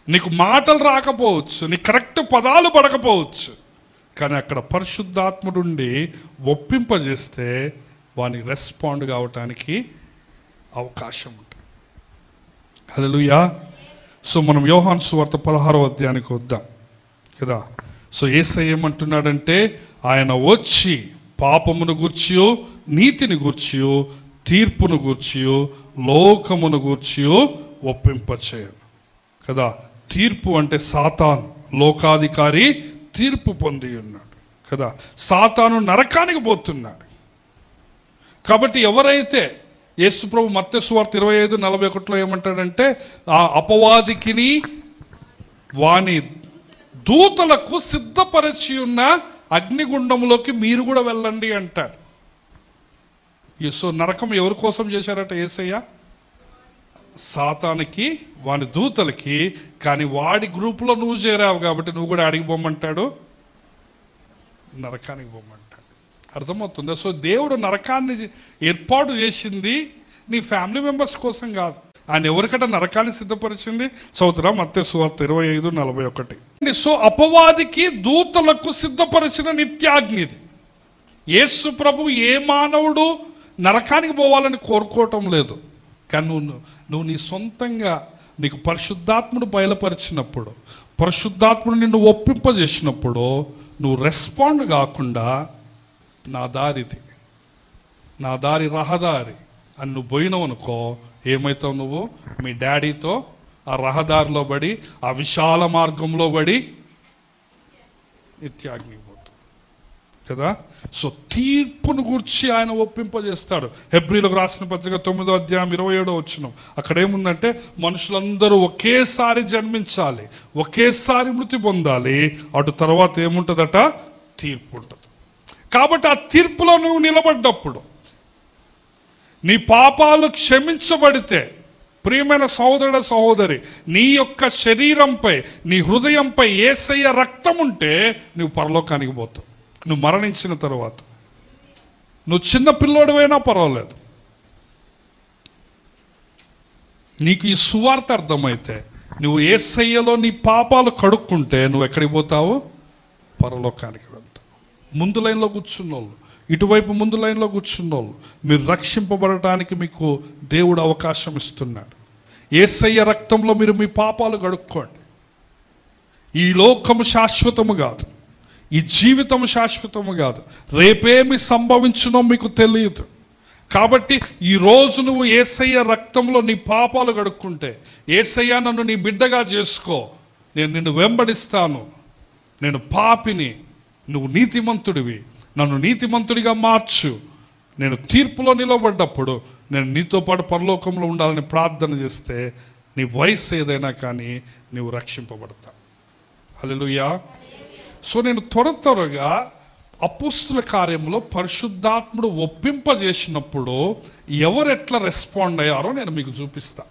నీకు మాటలు రాకపోవచ్చు, నీ కరెక్ట్ పదాలు పడకపోవచ్చు, కానీ అక్కడ పరిశుద్ధాత్ముడుండి ఒప్పింపజేస్తే వానికి రెస్పాండ్ కావటానికి అవకాశం ఉంటుంది. హల్లెలూయా. సో మనం యోహాను సువార్త 16వ అధ్యాయానికి వద్దాం కదా. సో యేసయ్య ఏమంటున్నాడంటే, ఆయన వచ్చి పాపమును గూర్చియో, నీతిని గూర్చియో, తీర్పును గూర్చియో, లోకమును గూర్చియో ఒప్పింపచేయను కదా. తీర్పు అంటే సాతాను, లోకాధికారి తీర్పు పొంది ఉన్నాడు కదా. సాతాను నరకానికి పోతున్నాడు. కాబట్టి ఎవరైతే యేసుప్రభు మత్తయి సువార్త 25:41 ఏమంటాడంటే, ఆ అపవాదికిని వాని దూతలకు సిద్ధపరిచి ఉన్న అగ్నిగుండంలోకి మీరు కూడా వెళ్ళండి అంటాడు. సో నరకం ఎవరి కోసం చేశారట యేసయ్య? సాతానికి, వాని దూతలకి. కానీ వాడి గ్రూపులో నువ్వు చేరావు కాబట్టి నువ్వు కూడా అడిగి పోమ్మంటాడు, నరకానికి పోమ్మంటాడు. అర్థమవుతుందా? సో దేవుడు నరకాన్ని ఏర్పాటు చేసింది నీ ఫ్యామిలీ మెంబర్స్ కోసం కాదు. ఆయన ఎవరికట నరకాన్ని సిద్ధపరిచింది? చదువుతురా మత్తయి సువార్త 25:41. సో అపవాదికి దూతలకు సిద్ధపరిచిన నిత్యాగ్నిది. యేసు ప్రభు ఏ మానవుడు నరకానికి పోవాలని కోరుకోవటం లేదు. కానీ నువ్వు నీ సొంతంగా నీకు పరిశుద్ధాత్ముడు బయలుపరిచినప్పుడు, పరిశుద్ధాత్ముడు నిన్ను ఒప్పింపజేసినప్పుడు నువ్వు రెస్పాండ్ కాకుండా నా దారిది, నా దారి రహదారి అని నువ్వు పోయినావు అనుకో, ఏమవుతావు నువ్వు? మీ డాడీతో ఆ రహదారిలో పడి, ఆ విశాల మార్గంలో పడి నిత్యాగ్ని కదా. సో తీర్పును గూర్చి ఆయన ఒప్పింపజేస్తాడు. హెబ్రీలకు రాసిన పత్రిక 9వ అధ్యాయం 27వ వచనం, అక్కడ ఏముందంటే మనుషులందరూ ఒకేసారి జన్మించాలి, ఒకేసారి మృతి పొందాలి, అటు తర్వాత ఏముంటుందట? తీర్పు ఉంటుంది. కాబట్టి ఆ తీర్పులో నువ్వు నిలబడ్డప్పుడు, నీ పాపాలు క్షమించబడితే, ప్రియమైన సహోదరుడ సహోదరి, నీ యొక్క శరీరంపై, నీ హృదయంపై యేసయ్య రక్తం ఉంటే నువ్వు పరలోకానికి పోతావు. నువ్వు మరణించిన తర్వాత, నువ్వు చిన్న పిల్లోడివైనా పర్వాలేదు, నీకు ఈ సువార్త అర్థమైతే, నువ్వు యేసయ్యలో నీ పాపాలు కడుక్కుంటే నువ్వు ఎక్కడికి పోతావు? పరలోకానికి వెళ్తావు. ముందు లైన్లో కూర్చున్నోళ్ళు, ఇటువైపు ముందు లైన్లో కూర్చున్నోళ్ళు, మీరు రక్షింపబడటానికి మీకు దేవుడు అవకాశం ఇస్తున్నాడు. యేసయ్య రక్తంలో మీరు మీ పాపాలు కడుక్కోండి. ఈ లోకము శాశ్వతము కాదు, ఈ జీవితం శాశ్వతము కాదు, రేపేమి సంభవించునో మీకు తెలియదు. కాబట్టి ఈరోజు నువ్వు యేసయ్య రక్తంలో నీ పాపాలు కడుక్కుంటే, యేసయ్య నన్ను నీ బిడ్డగా చేసుకో, నేను నిన్ను వెంబడిస్తాను, నేను పాపిని, నువ్వు నీతిమంతుడివి, నన్ను నీతిమంతుడిగా మార్చు, నేను తీర్పులో నిలబడ్డప్పుడు నేను నీతో పాటు పరలోకంలో ఉండాలని ప్రార్థన చేస్తే, నీ వయసు ఏదైనా కానీ నీవు రక్షింపబడతావు. హల్లెలూయా. సో నేను త్వరగా అపోస్తుల కార్యంలో పరిశుద్ధాత్ముడు ఒప్పింపజేసినప్పుడు ఎవరు ఎట్లా రెస్పాండ్ అయ్యారో నేను మీకు చూపిస్తా.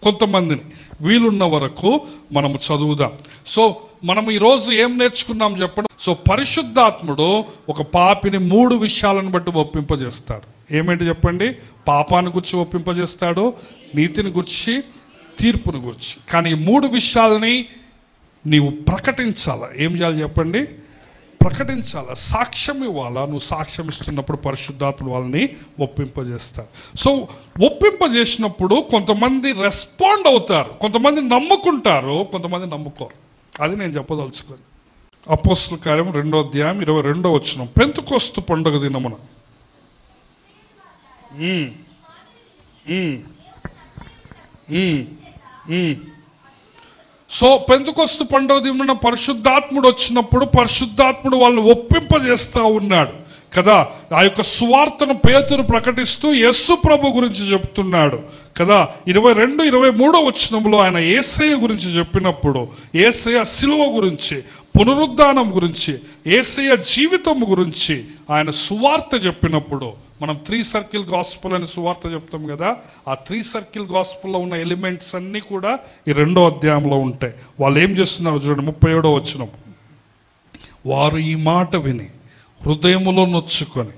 కొంతమందిని వీలున్న వరకు మనము చదువుదాం. సో మనం ఈరోజు ఏం నేర్చుకున్నాం చెప్పండి. సో పరిశుద్ధాత్ముడు ఒక పాపిని 3 విషయాలను బట్టి ఒప్పింపజేస్తాడు. ఏమేంటి చెప్పండి? పాపాన్ని గురించి ఒప్పింపజేస్తాడు, నీతిని గురించి, తీర్పుని గురించి. కానీ ఈ 3 విషయాలని నీవు ప్రకటించాలా. ఏం చేయాలి చెప్పండి? ప్రకటించాలా, సాక్ష్యం ఇవ్వాలా. నువ్వు సాక్ష్యం ఇస్తున్నప్పుడు పరిశుద్ధాత్ముడు వాళ్ళని ఒప్పింపజేస్తారు. సో ఒప్పింపజేసినప్పుడు కొంతమంది రెస్పాండ్ అవుతారు, కొంతమంది నమ్ముకుంటారు, కొంతమంది నమ్ముకోరు. అది నేను చెప్పదలుచుకోను. అపోస్తుల కార్యం 2వ అధ్యాయం 22వ వచనం, పెంతెకొస్తు పండుగ దినమున సో పెంతెకొస్తు పండుగ దినమున పరిశుద్ధాత్ముడు వచ్చినప్పుడు పరిశుద్ధాత్ముడు వాళ్ళని ఒప్పింపజేస్తూ ఉన్నాడు కదా. ఆ యొక్క సువార్తను పేతురు ప్రకటిస్తూ యేసు ప్రభు గురించి చెప్తున్నాడు కదా. 22, 23 వచనంలో ఆయన యేసయ్య గురించి చెప్పినప్పుడు, యేసయ్య సిలువ గురించి, పునరుద్ధానం గురించి, యేసయ్య జీవితం గురించి ఆయన సువార్త చెప్పినప్పుడు, మనం 3 సర్కిల్ గాస్పుల్ అని సువార్త చెప్తాం కదా. ఆ 3 సర్కిల్ గాస్పుల్లో ఉన్న ఎలిమెంట్స్ అన్నీ కూడా ఈ 2వ అధ్యాయంలో ఉంటాయి. వాళ్ళు ఏం చేస్తున్నారు చూడండి, 37వ వచనం, వారు ఈ మాట విని హృదయములో నొచ్చుకొని,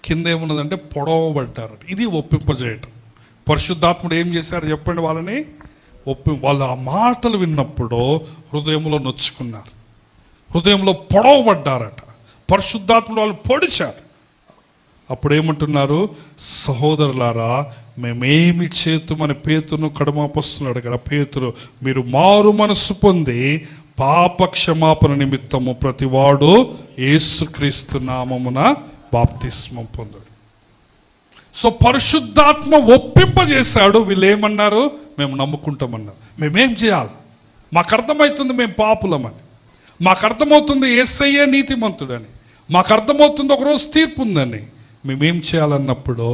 కింద ఏమున్నదంటే పొడవబడ్డారు. ఇది ఒప్పింపజేయటం. పరిశుద్ధాత్ముడు ఏం చేశారు చెప్పండి? వాళ్ళని వాళ్ళు ఆ మాటలు విన్నప్పుడు హృదయంలో నొచ్చుకున్నారు, హృదయంలో పొడవబడ్డారట. పరిశుద్ధాత్ముడు వాళ్ళు పొడిచారు. అప్పుడు ఏమంటున్నారు? సహోదరులారా, మేమేమి చేతుమని పేతురును కడుమాపస్తున్నాడు కదా. పేతురు, మీరు మారు మనసు పొంది పాప క్షమాపణ నిమిత్తము ప్రతివాడు యేసుక్రీస్తు నామమున బాప్తిస్మం పొందాడు. సో పరిశుద్ధాత్మ ఒప్పింపజేశాడు. వీళ్ళు ఏమన్నారు? మేము నమ్ముకుంటామన్నారు. మేమేం చేయాలి? మాకు అర్థమవుతుంది మేము పాపులమని, మాకు అర్థమవుతుంది యేసయ్యే నీతిమంతుడని, మాకు అర్థమవుతుంది ఒకరోజు తీర్పు ఉందని. మేమేం చేయాలన్నప్పుడు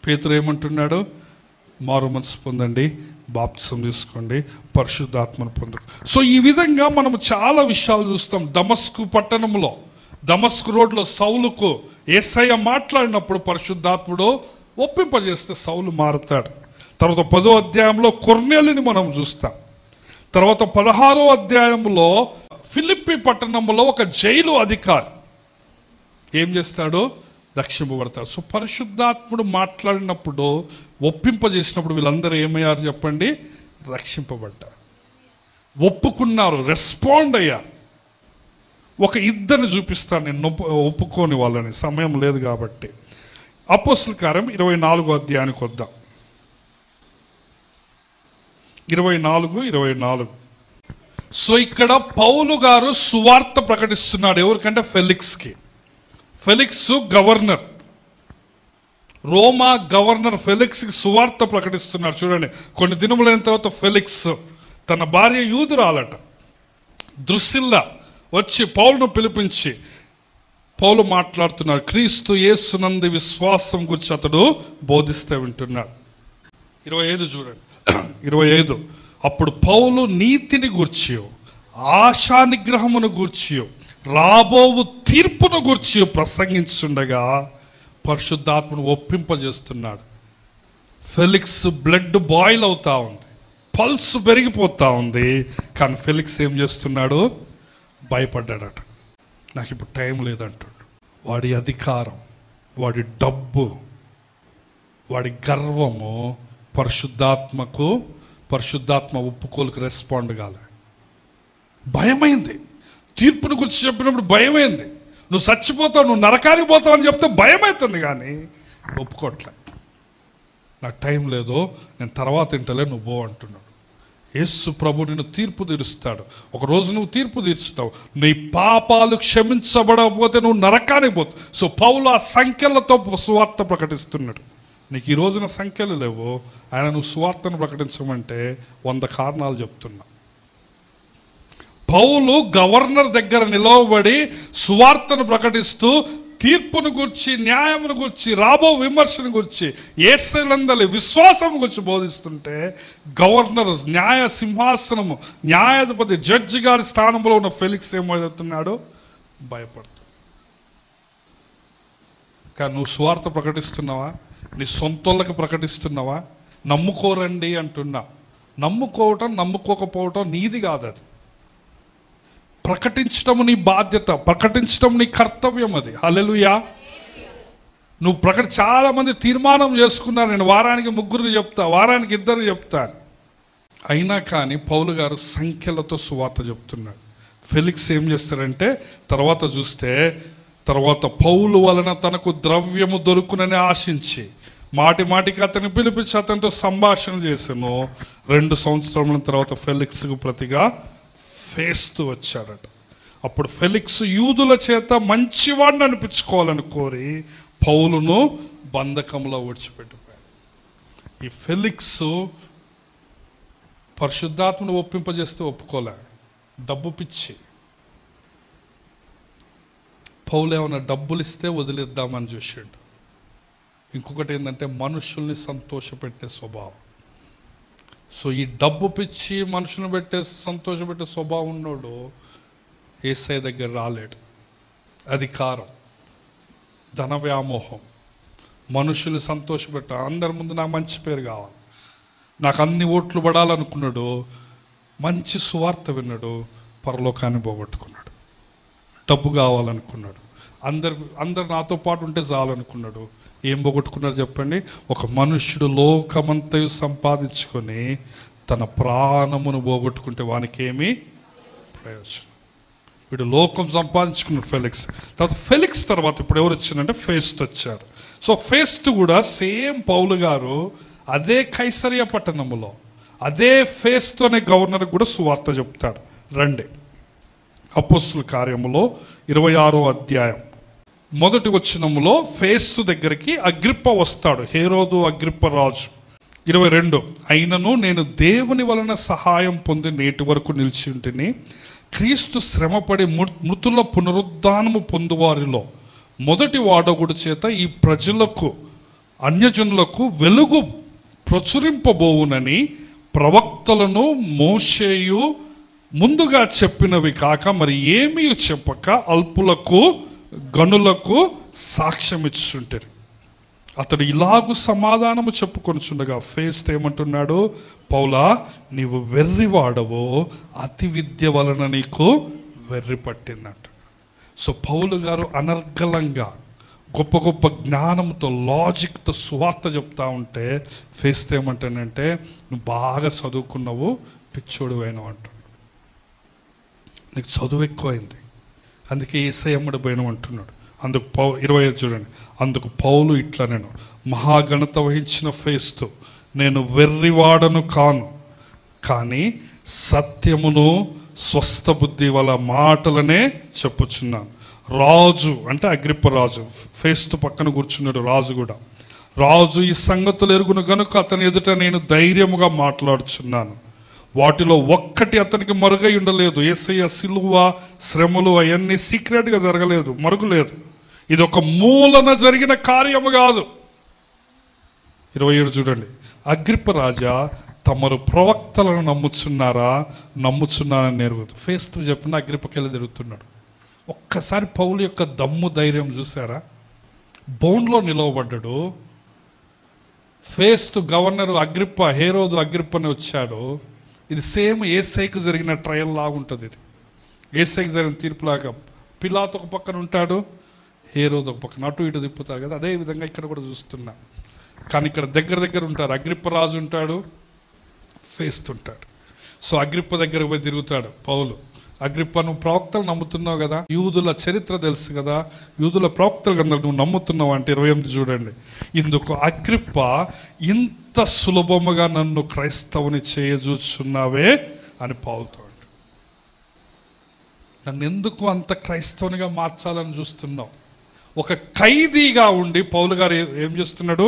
పేతురు ఏమంటున్నాడు? మారు మనసు పొందండి, బాప్తిసం తీసుకోండి, పరిశుద్ధాత్మను పొందు. సో ఈ విధంగా మనము చాలా విషయాలు చూస్తాం. దమస్కు పట్టణంలో, దమస్కు రోడ్లో సౌలుకు యేసయ్య మాట్లాడినప్పుడు పరిశుద్ధాత్ముడు ఒప్పింపజేస్తే సౌలు మారుతాడు. తర్వాత 10వ అధ్యాయంలో కొర్నేలుని మనం చూస్తాం. తర్వాత 16వ అధ్యాయంలో ఫిలిప్పి పట్టణంలో ఒక జైలు అధికారి ఏం చేస్తాడు? రక్షింపబడతాడు. సో పరిశుద్ధాత్ముడు మాట్లాడినప్పుడు, ఒప్పింపజేసినప్పుడు వీళ్ళందరూ ఏమయ్యారు చెప్పండి? రక్షింపబడ్డారు, ఒప్పుకున్నారు, రెస్పాండ్ అయ్యారు. ఒక ఇద్దరిని చూపిస్తాను నేను, ఒప్పుకోని వాళ్ళని, సమయం లేదు కాబట్టి. అపోస్తుల కార్యం 24వ అధ్యాయానికి వద్దాం. 24. సో ఇక్కడ పౌలు గారు సువార్త ప్రకటిస్తున్నాడు. ఎవరికంటే ఫెలిక్స్కి. ఫెలిక్స్ గవర్నర్, రోమా గవర్నర్ ఫెలిక్స్కి సువార్త ప్రకటిస్తున్నాడు. చూడండి, కొన్ని దినములైన తర్వాత ఫెలిక్స్ తన భార్య యూదురాలట ద్రుసిల్లా వచ్చి పౌలును పిలిపించి, పౌలు మాట్లాడుతున్నాడు, క్రీస్తు యేసునందు విశ్వాసం గురించి అతడు బోధిస్తే వింటున్నాడు. 25 చూడండి, 25. అప్పుడు పౌలు నీతిని గూర్చి, ఆశా నిగ్రహమును గూర్చి, రాబోవు తీర్పును గూర్చి ప్రసంగించుండగా పరిశుద్ధాత్మను ఒప్పింపజేస్తున్నాడు. ఫెలిక్స్ బ్లడ్ బాయిల్ అవుతా ఉంది, పల్స్ పెరిగిపోతా ఉంది. కానీ ఫెలిక్స్ ఏం చేస్తున్నాడు? భయపడ్డాడట. నాకు ఇప్పుడు టైం లేదంటాడు. వాడి అధికారం, వాడి డబ్బు, వాడి గర్వము పరిశుద్ధాత్మ ఒప్పుకోలుకు రెస్పాండ్ కాలే. భయమైంది. తీర్పుని గురించి చెప్పినప్పుడు భయమైంది. నువ్వు చచ్చిపోతావు, నువ్వు నరకానికి పోతావు అని చెప్తే భయమవుతుంది, కానీ ఒప్పుకోవట్లే. నాకు టైం లేదు, నేను తర్వాత తింటలే, నువ్వు పో అంటున్నాడు. యేసు ప్రభు నిన్ను తీర్పు తీరుస్తాడు. ఒకరోజు నువ్వు తీర్పు తీర్చుతావు. నీ పాపాలు క్షమించబడకపోతే నువ్వు నరకానికి పోతావు. సో పౌలు ఆ సంఖ్యలతో సువార్త ప్రకటిస్తున్నాడు. నీకు ఈ రోజున సంఖ్యలు లేవు, ఆయన నువ్వు సువార్తను ప్రకటించమంటే 100 కారణాలు చెప్తున్నా. పౌలు గవర్నర్ దగ్గర నిలవబడి సువార్తను ప్రకటిస్తూ తీర్పును గురించి, న్యాయమును గురించి, రాబో విమర్శను గురించి, యేసునందలి విశ్వాసం గురించి బోధిస్తుంటే గవర్నర్, న్యాయ సింహాసనము, న్యాయాధిపతి, జడ్జి గారి స్థానంలో ఉన్న ఫెలిక్స్ ఏమవుతున్నాడు? భయపడుతూ. కానీ నువ్వు సువార్త ప్రకటిస్తున్నావా? నీ సొంతోళ్ళకి ప్రకటిస్తున్నావా? నమ్ముకోరండి అంటున్నా. నమ్ముకోవటం నమ్ముకోకపోవటం నీది కాదు. అది ప్రకటించడం నీ బాధ్యత, ప్రకటించడం నీ కర్తవ్యం. అది హల్లెలూయా. నువ్వు చాలా మంది తీర్మానం చేసుకున్నారు, నేను వారానికి 3 చెప్తా, వారానికి 2 చెప్తాను. అయినా కానీ పౌలు గారు సంఖ్యలతో సువార్త చెప్తున్నాడు. ఫెలిక్స్ ఏం చేస్తారంటే తర్వాత చూస్తే, తర్వాత పౌలు వలన తనకు ద్రవ్యము దొరుకునని ఆశించి మాటికి అతన్ని పిలిపించి అతనితో సంభాషణ చేశాను. 2 సంవత్సరముల తర్వాత ఫెలిక్స్కు ప్రతిగా ఫేస్తూ వచ్చాడట. అప్పుడు ఫెలిక్స్ యూదుల చేత మంచివాడిని అనిపించుకోవాలని కోరి పౌలును బంధకంలో విడిచిపెట్టిపోయాడు. ఈ ఫెలిక్స్ పరిశుద్ధాత్మను ఒప్పింపజేస్తే ఒప్పుకోలే, డబ్బు పిచ్చి. పౌలు ఏమైనా డబ్బులు ఇస్తే వదిలిద్దామని చూసాడు. ఇంకొకటి ఏంటంటే మనుషుల్ని సంతోషపెట్టే స్వభావం. సో ఈ డబ్బు పిచ్చి, మనుషులను సంతోషపెట్టే స్వభావం ఉన్నోడు యేసయ్య దగ్గర రాలేడు. అధికారం, ధన వ్యామోహం, మనుషులు సంతోషపెట్ట, అందరి ముందు నాకు మంచి పేరు కావాలి, నాకు అన్ని ఓట్లు పడాలనుకున్నాడు. మంచి సువార్త విన్నాడు, పరలోకాన్ని పోగొట్టుకున్నాడు. డబ్బు కావాలనుకున్నాడు, అందరు నాతో పాటు ఉంటే చాలనుకున్నాడు. ఏం పోగొట్టుకున్నారు చెప్పండి? ఒక మనుష్యుడు లోకమంతయు సంపాదించుకొని తన ప్రాణమును పోగొట్టుకుంటే వానికి ఏమి ప్రయోజనం? వీడు లోకం సంపాదించుకున్నాడు ఫెలిక్స్. ఫెలిక్స్ తర్వాత ఇప్పుడు ఎవరు వచ్చిందంటే ఫేస్తు వచ్చారు. సో ఫేస్తు కూడా సేమ్ పౌలు గారు అదే కైసరియా పట్టణములో అదే ఫేస్తు అనే గవర్నర్ కూడా సువార్త చెప్తాడు. రండి, అపోస్తుల కార్యములో 26వ అధ్యాయం 1వ వచనములో ఫేస్తు దగ్గరికి అగ్రిప్ప వస్తాడు, హేరోదు అగ్రిప్ప రాజు. 22, అయినను నేను దేవుని వలన సహాయం పొంది నేటి వరకు నిలిచి ఉంటిని. క్రీస్తు శ్రమపడి మృతుల పునరుద్ధానము పొందువారిలో మొదటి వాడగుడి చేత ఈ ప్రజలకు, అన్యజనులకు వెలుగు ప్రచురింపబోవునని ప్రవక్తలను మోషేయు ముందుగా చెప్పినవి కాక మరి ఏమీ చెప్పక అల్పులకు గనులకు సాక్ష్యం ఇచ్చుంటారు. అతడు ఇలాగూ సమాధానము చెప్పుకొనిచుండగా ఫేస్తు ఏమంటున్నాడు? పౌలా, నీవు వెర్రివాడవో, అతి విద్య వలన నీకు వెర్రి పట్టిందంట. సో పౌలు గారు అనర్గళంగా గొప్ప గొప్ప జ్ఞానంతో, లాజిక్తో సువార్త చెప్తా ఉంటే ఫేస్తు ఏమంటానంటే, నువ్వు బాగా చదువుకున్నావు, పిచ్చోడు అయినావు అంటాడు. నీకు చదువు ఎక్కువైంది, అందుకే యేసయ్య ఎమ్మడి పోయినావు అంటున్నాడు. అందుకు 25 చూడండి, అందుకు పౌలు ఇట్లా, నేను మహాఘనత వహించిన ఫేస్తు, నేను వెర్రివాడను కాను, కానీ సత్యమును స్వస్థ బుద్ధి వల్ల మాటలనే చెప్పుచున్నాను. రాజు అంటే అగ్రిప్ప రాజు, ఫేస్తు పక్కన కూర్చున్నాడు రాజు కూడా. రాజు ఈ సంగతులు ఎరుగును గనుక అతని ఎదుట నేను ధైర్యముగా మాట్లాడుచున్నాను. వాటిలో ఒక్కటి అతనికి మరుగై ఉండలేదు. యేసయ్య సిలువ శ్రమలు అవన్నీ సీక్రెట్గా జరగలేదు, మరుగులేదు. ఇది ఒక మూలన జరిగిన కార్యము కాదు. 27 చూడండి. అగ్రిప్ప రాజా, తమరు ప్రవక్తలను నమ్ముచున్నారని నేరుగుతూ ఫేస్తు చెప్పిన అగ్రిప్పకెళ్ళి తిరుగుతున్నాడు. ఒక్కసారి పౌలు యొక్క దమ్ము ధైర్యం చూసారా? బోన్లో నిలవబడ్డాడు. ఫేస్తు గవర్నర్ అగ్రిప్ప, హేరోదు అగ్రిప్పని వచ్చాడు. ఇది సేమ్ యేసయ్యకు జరిగిన ట్రయల్ లాగా ఉంటుంది. ఇది యేసయ్యకు జరిగిన తీర్పులాగా. పిలాతు ఒక పక్కన ఉంటాడు, హేరోదు ఒక పక్కన, అటు ఇటు తిప్పుతారు కదా. అదే విధంగా ఇక్కడ కూడా చూస్తున్నా. కానీ ఇక్కడ దగ్గర ఉంటారు. అగ్రిప్ప రాజు ఉంటాడు, ఫేస్తు ఉంటాడు. సో అగ్రిప్ప దగ్గర పోయి తిరుగుతాడు పౌలు. అగ్రిప్ప, నువ్వు ప్రవక్తలు నమ్ముతున్నావు కదా, యూదుల చరిత్ర తెలుసు కదా, యూదుల ప్రవక్తలు కదా నువ్వు నమ్ముతున్నావు అంటే 28 చూడండి. ఇందుకు అగ్రిప్ప, ఇంత సులభముగా నన్ను క్రైస్తవుని చేయజూచున్నావే అని పౌలుతో అంటాడు. నన్ను ఎందుకు అంత క్రైస్తవునిగా మార్చాలని చూస్తున్నావు? ఒక ఖైదీగా ఉండి పౌలు గారు ఏం చేస్తున్నాడు?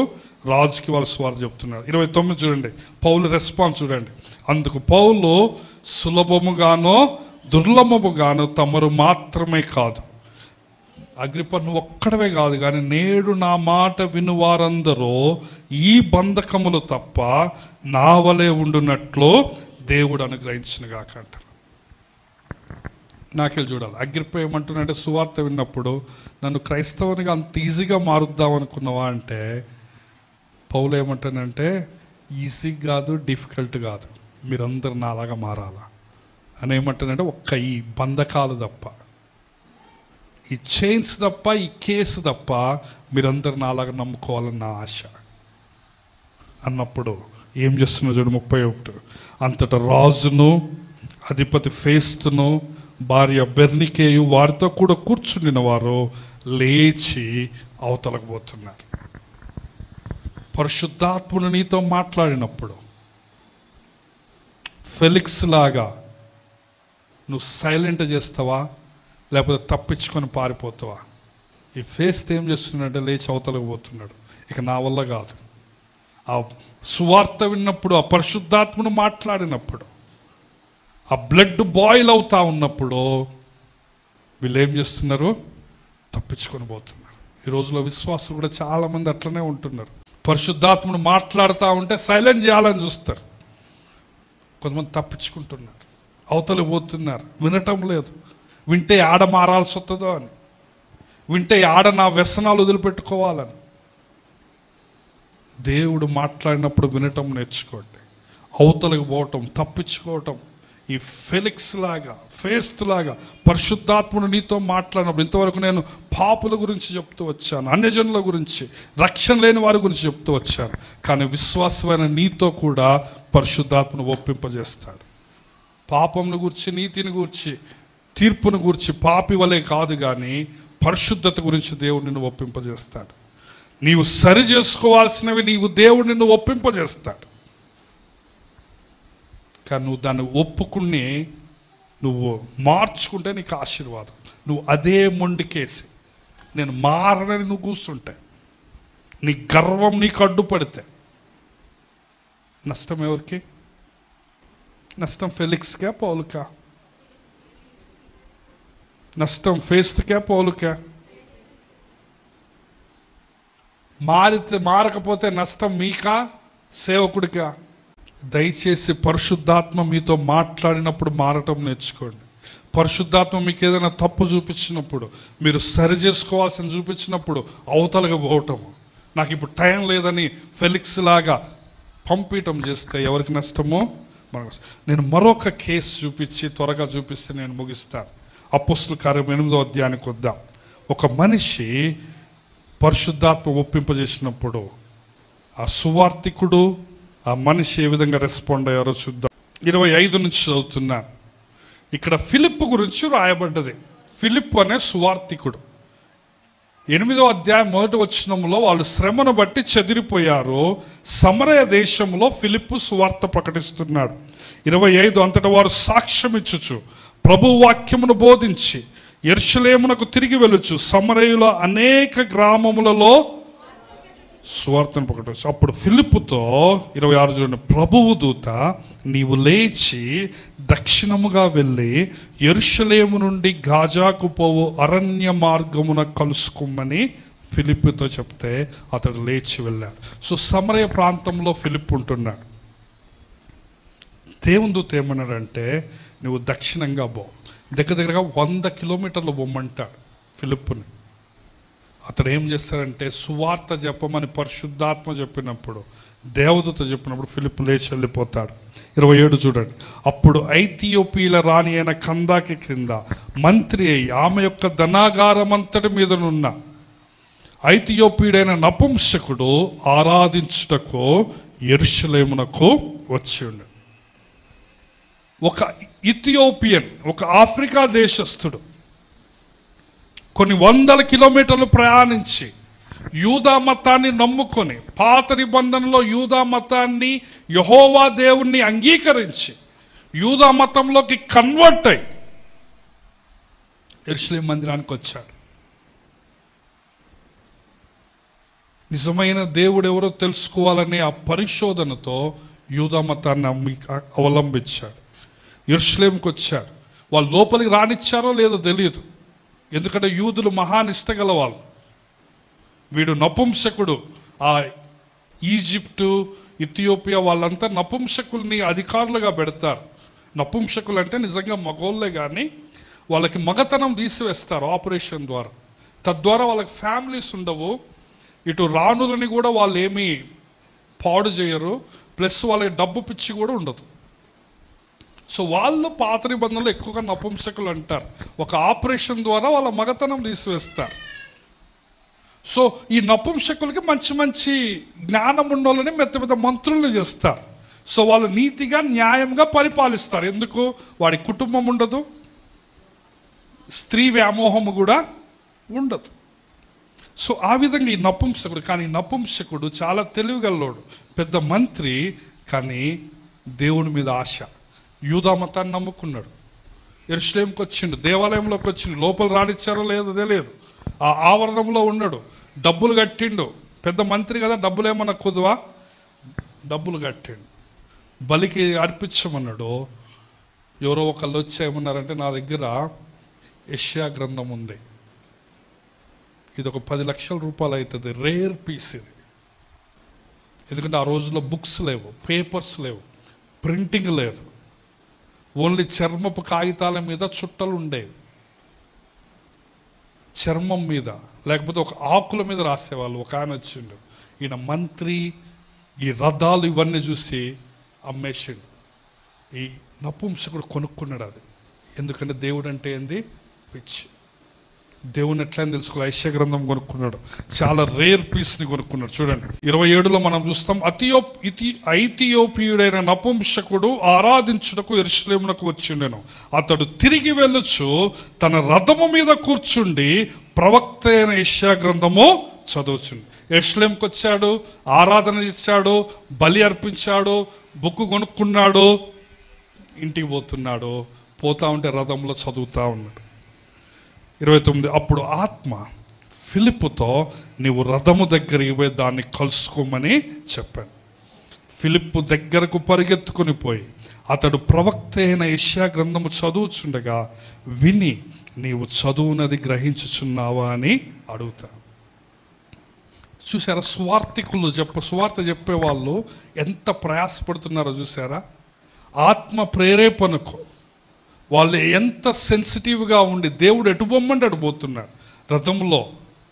రాజుకి వాళ్ళ స్వార్థ చెప్తున్నాడు. 29 చూడండి, పౌలు రెస్పాన్స్ చూడండి. అందుకు పౌలు, సులభముగానో దుర్లభముగానో తమరు మాత్రమే కాదు. అగ్రిప్ప, నువ్వు ఒక్కడవే కాదు కానీ నేడు నా మాట వినువారందరూ ఈ బంధకములు తప్ప నా వలె ఉండునట్లు దేవుడు అనుగ్రహించునుగాక అంటారు. నాకెళ్ళి చూడాలి. అగ్రిప్ప ఏమంటున్నాడంటే, సువార్త విన్నప్పుడు నన్ను క్రైస్తవునిగా అంత ఈజీగా మారుద్దాం అనుకున్నావా అంటే, పౌలు ఏమంటానంటే, ఈజీ కాదు, డిఫికల్ట్ కాదు, మీరందరూ నాలాగా మారాలా అని ఏమంటానంటే, ఒక్క ఈ బంధకాలు తప్ప, ఈ చైన్స్ తప్ప, ఈ కేసు తప్ప మీరందరూ నాలాగా నమ్ముకోవాలని నా ఆశ అన్నప్పుడు ఏం చేస్తున్నా చూడు 31. అంతటా రాజును అధిపతి ఫేస్తును భార్య బెర్నికేయు వారితో కూడా కూర్చుండిన వారు లేచి అవతలకు పోతున్నారు. పరిశుద్ధాత్ముడు నీతో మాట్లాడినప్పుడు ఫెలిక్స్ లాగా నువ్వు సైలెంట్ చేస్తావా, లేకపోతే తప్పించుకొని పారిపోతావా? ఈ ఫేస్త్ ఏం చేస్తున్నాడంటే లేచి అవతలకు పోతున్నాడు. ఇక నా వల్ల కాదు. ఆ సువార్త విన్నప్పుడు, ఆ పరిశుద్ధాత్ముడు మాట్లాడినప్పుడు, ఆ బ్లడ్ బాయిల్ అవుతా ఉన్నప్పుడు వీళ్ళు ఏం చేస్తున్నారు? తప్పించుకొని పోతున్నారు. ఈ రోజులో విశ్వాసులు కూడా చాలామంది అట్లనే ఉంటున్నారు. పరిశుద్ధాత్ముడు మాట్లాడుతూ ఉంటే సైలెంట్ చేయాలని చూస్తారు. కొంతమంది తప్పించుకుంటున్నారు, అవతలి పోతున్నారు, వినటం లేదు. వింటే ఆడ మారాల్సి వస్తుందో అని, వింటే ఆడ నా వ్యసనాలు వదిలిపెట్టుకోవాలని. దేవుడు మాట్లాడినప్పుడు వినటం నేర్చుకోండి. అవతలకు పోవటం, తప్పించుకోవటం, ఈ ఫెలిక్స్ లాగా, ఫేస్త్ లాగా పరిశుద్ధాత్ముడు నీతో మాట్లాడినప్పుడు, ఇంతవరకు నేను పాపుల గురించి చెప్తూ వచ్చాను, అన్యజనుల గురించి, రక్షణ లేని వారి గురించి చెప్తూ వచ్చాను. కానీ విశ్వాసమైన నీతో కూడా పరిశుద్ధాత్మను ఒప్పింపజేస్తాడు. పాపంను గురించి, నీతిని గురించి, తీర్పును గురించి పాపి వలె కాదు కానీ పరిశుద్ధత గురించి దేవుడు నిన్ను ఒప్పింపజేస్తాడు. నీవు సరి చేసుకోవాల్సినవి నీవు దేవుడు నిన్ను ఒప్పింపజేస్తాడు. కానీ నువ్వు దాన్ని ఒప్పుకుని నువ్వు మార్చుకుంటే నీకు ఆశీర్వాదం. నువ్వు అదే మొండికేసి నేను మారనని నువ్వు కూర్చుంటే, నీ గర్వం నీకు అడ్డుపడితే నష్టం ఎవరికి? నష్టం ఫెలిక్స్కా, పౌలుకా? నష్టం ఫేస్ట్కా, పౌలుకా? మారకపోతే నష్టం మీకా, సేవకుడికా? దయచేసి పరిశుద్ధాత్మ మీతో మాట్లాడినప్పుడు మారటం నేర్చుకోండి. పరిశుద్ధాత్మ మీకు ఏదైనా తప్పు చూపించినప్పుడు, మీరు సరి చేసుకోవాల్సిన చూపించినప్పుడు అవతలగా పోవటము, నాకు ఇప్పుడు టైం లేదని ఫెలిక్స్ లాగా పంపించటం చేస్తే ఎవరికి నష్టమో మనకు. నేను మరొక కేసు చూపించి త్వరగా చూపిస్తే నేను ముగిస్తాను. అపోస్తలుల కార్యం 8వ అధ్యాయానికి వద్దాం. ఒక మనిషి పరిశుద్ధాత్మ ఒప్పింపజేసినప్పుడు ఆ సువార్తికుడు, ఆ మనిషి ఏ విధంగా రెస్పాండ్ అయ్యారో చూద్దాం. 25 నుంచి చదువుతున్నాను. ఇక్కడ ఫిలిప్ గురించి రాయబడ్డది. ఫిలిప్ అనే సువార్తికుడు. 8వ అధ్యాయం 1వ వచనంలో వాళ్ళు శ్రమను బట్టి చెదిరిపోయారు. సమరయ దేశంలో ఫిలిప్పు సువార్త ప్రకటిస్తున్నాడు. 25 అంతటా వారు సాక్ష్యం ఇచ్చుచు ప్రభు వాక్యమును బోధించి యెరూషలేమునకు తిరిగి వెళ్ళుచు సమరయుల అనేక గ్రామములలో సువార్తను ప్రకటించు. అప్పుడు ఫిలిప్పుతో 26 చూడండి, ప్రభువు దూత నీవు లేచి దక్షిణముగా వెళ్ళి యెరూషలేము నుండి గాజాకు పోవు అరణ్య మార్గమున కలుసుకోమని ఫిలిప్పుతో చెప్తే అతడు లేచి వెళ్ళాడు. సో సమరయ ప్రాంతంలో ఫిలిప్ ఉంటున్నాడు. దేవుని దూత ఏమన్నాడంటే నువ్వు దక్షిణంగా పో, దగ్గరగా 100 కిలోమీటర్లు పొమ్మంటాడు ఫిలిప్పుని. అతడు ఏం చేస్తాడంటే సువార్త చెప్పమని పరిశుద్ధాత్మ చెప్పినప్పుడు, దేవదూత చెప్పినప్పుడు ఫిలిప్ లేచి వెళ్ళిపోతాడు. 27 చూడండి, అప్పుడు ఐథియోపియల రాణి అయిన కందాకి క్రింద మంత్రి అయి ఆమె యొక్క ధనాగారమంతటి మీదనున్న ఐథియోపియుడైన నపుంసకుడు ఆరాధించుటకు యెరూషలేమునకు వచ్చి ఉండు. ఒక ఇథియోపియన్, ఒక ఆఫ్రికా దేశస్థుడు కొన్ని 100 కిలోమీటర్లు ప్రయాణించి యూదా మతాన్ని నమ్ముకొని, పాత నిబంధనలో యూదా మతాన్ని, యెహోవా దేవుణ్ణి అంగీకరించి యూదా మతంలోకి కన్వర్ట్ అయి యెరూషలేము మందిరానికి వచ్చాడు. నిజమైన దేవుడు ఎవరో తెలుసుకోవాలనే ఆ పరిశోధనతో యూదా మతాన్ని అవలంబించాడు. యెరూషలేముకి వచ్చాడు. వాళ్ళు లోపలికి రానిచ్చారో లేదో తెలియదు, ఎందుకంటే యూదులు మహానిష్టగల వాళ్ళు. వీడు నపుంసకుడు. ఆ ఈజిప్టు, ఇథియోపియా వాళ్ళంతా నపుంసకుల్ని అధికారులుగా పెడతారు. నపుంసకులు అంటే నిజంగా మగోళ్ళే, కానీ వాళ్ళకి మగతనం తీసివేస్తారు ఆపరేషన్ ద్వారా. తద్వారా వాళ్ళకి ఫ్యామిలీస్ ఉండవు, ఇటు రాణులని కూడా వాళ్ళు ఏమీ పాడు చేయరు, ప్లస్ వాళ్ళకి డబ్బు పిచ్చి కూడా ఉండదు. సో వాళ్ళు పాత నిబంధనలు ఎక్కువగా నపుంసకులు అంటారు. ఒక ఆపరేషన్ ద్వారా వాళ్ళ మగతనం తీసివేస్తారు. సో ఈ నపుంసకులకి మంచి మంచి జ్ఞానం ఉన్నోళ్ళని పెద్ద పెద్ద మంత్రుల్ని చేస్తారు. సో వాళ్ళు నీతిగా న్యాయంగా పరిపాలిస్తారు. ఎందుకు? వాడి కుటుంబం ఉండదు, స్త్రీ వ్యామోహము కూడా ఉండదు. సో ఆ విధంగా ఈ నపుంసకుడు, కానీ నపుంసకుడు చాలా తెలివిగల్లోడు, పెద్ద మంత్రి, కానీ దేవుని మీద ఆశ. యూదా మతాన్ని నమ్ముకున్నాడు. యెరూషలేముకి వచ్చిండు, దేవాలయంలోకి వచ్చిండు. లోపల రానిచ్చారో లేదో తెలియదు, ఆ ఆవరణంలో ఉన్నాడు. డబ్బులు కట్టిండు, పెద్ద మంత్రి కదా, డబ్బులు ఏమన్నా కుదువా, డబ్బులు కట్టిండు. బలికి అర్పించమన్నాడు. ఎవరో ఒకళ్ళు వచ్చి ఏమన్నారంటే నా దగ్గర యెషయా గ్రంథం ఉంది, ఇది ఒక 10 లక్షల రూపాయలు అవుతుంది, రేర్ పీస్ ఇది. ఎందుకంటే ఆ రోజుల్లో బుక్స్ లేవు, పేపర్స్ లేవు, ప్రింటింగ్ లేదు, ఓన్లీ చర్మపు కాగితాల మీద చుట్టలు ఉండేవి, చర్మం మీద లేకపోతే ఒక ఆకుల మీద రాసేవాళ్ళు. ఒక ఆయన వచ్చిండు, ఈయన మంత్రి, ఈ రథాలు ఇవన్నీ చూసి అమ్మేసిండు. ఈ నపుంసకుడు కొనుక్కున్నాడు అది. ఎందుకంటే దేవుడు అంటే ఏంది? పిచ్చి. దేవుని ఎట్లా తెలుసుకోవాలి? యెషయా గ్రంథం కొనుక్కున్నాడు, చాలా రేర్ పీస్ని కొనుక్కున్నాడు. చూడండి 27లో మనం చూస్తాం, ఐథియోపియుడైన నపుంసకుడు ఆరాధించుటకు యెరూషలేమునకు వచ్చిండెను. అతడు తిరిగి వెళ్ళొచ్చు తన రథము మీద కూర్చుండి ప్రవక్త అయిన యెషయా గ్రంథము చదువుచుండు. యెరూషలేముకి వచ్చాడు, ఆరాధన ఇచ్చాడు, బలి అర్పించాడు, బుక్ కొనుక్కున్నాడు, ఇంటికి పోతున్నాడు. పోతా ఉంటే రథంలో చదువుతూ ఉన్నాడు. 29, అప్పుడు ఆత్మ ఫిలిప్పుతో నీవు రథము దగ్గరికి పోయి దాన్ని కలుసుకోమని చెప్పాను. ఫిలిప్పు దగ్గరకు పరిగెత్తుకొని పోయి అతడు ప్రవక్త అయిన యెషయా గ్రంథము చదువుచుండగా విని నీవు చదువునది గ్రహించుచున్నావా అని అడుగుతా. చూసారా? స్వార్థికులు సువార్త చెప్పేవాళ్ళు ఎంత ప్రయాసపడుతున్నారో చూసారా? ఆత్మ ప్రేరేపణకు వాళ్ళు ఎంత సెన్సిటివ్గా ఉండి దేవుడు ఎటు బొమ్మంటే అటు పోతున్నాడు. రథంలో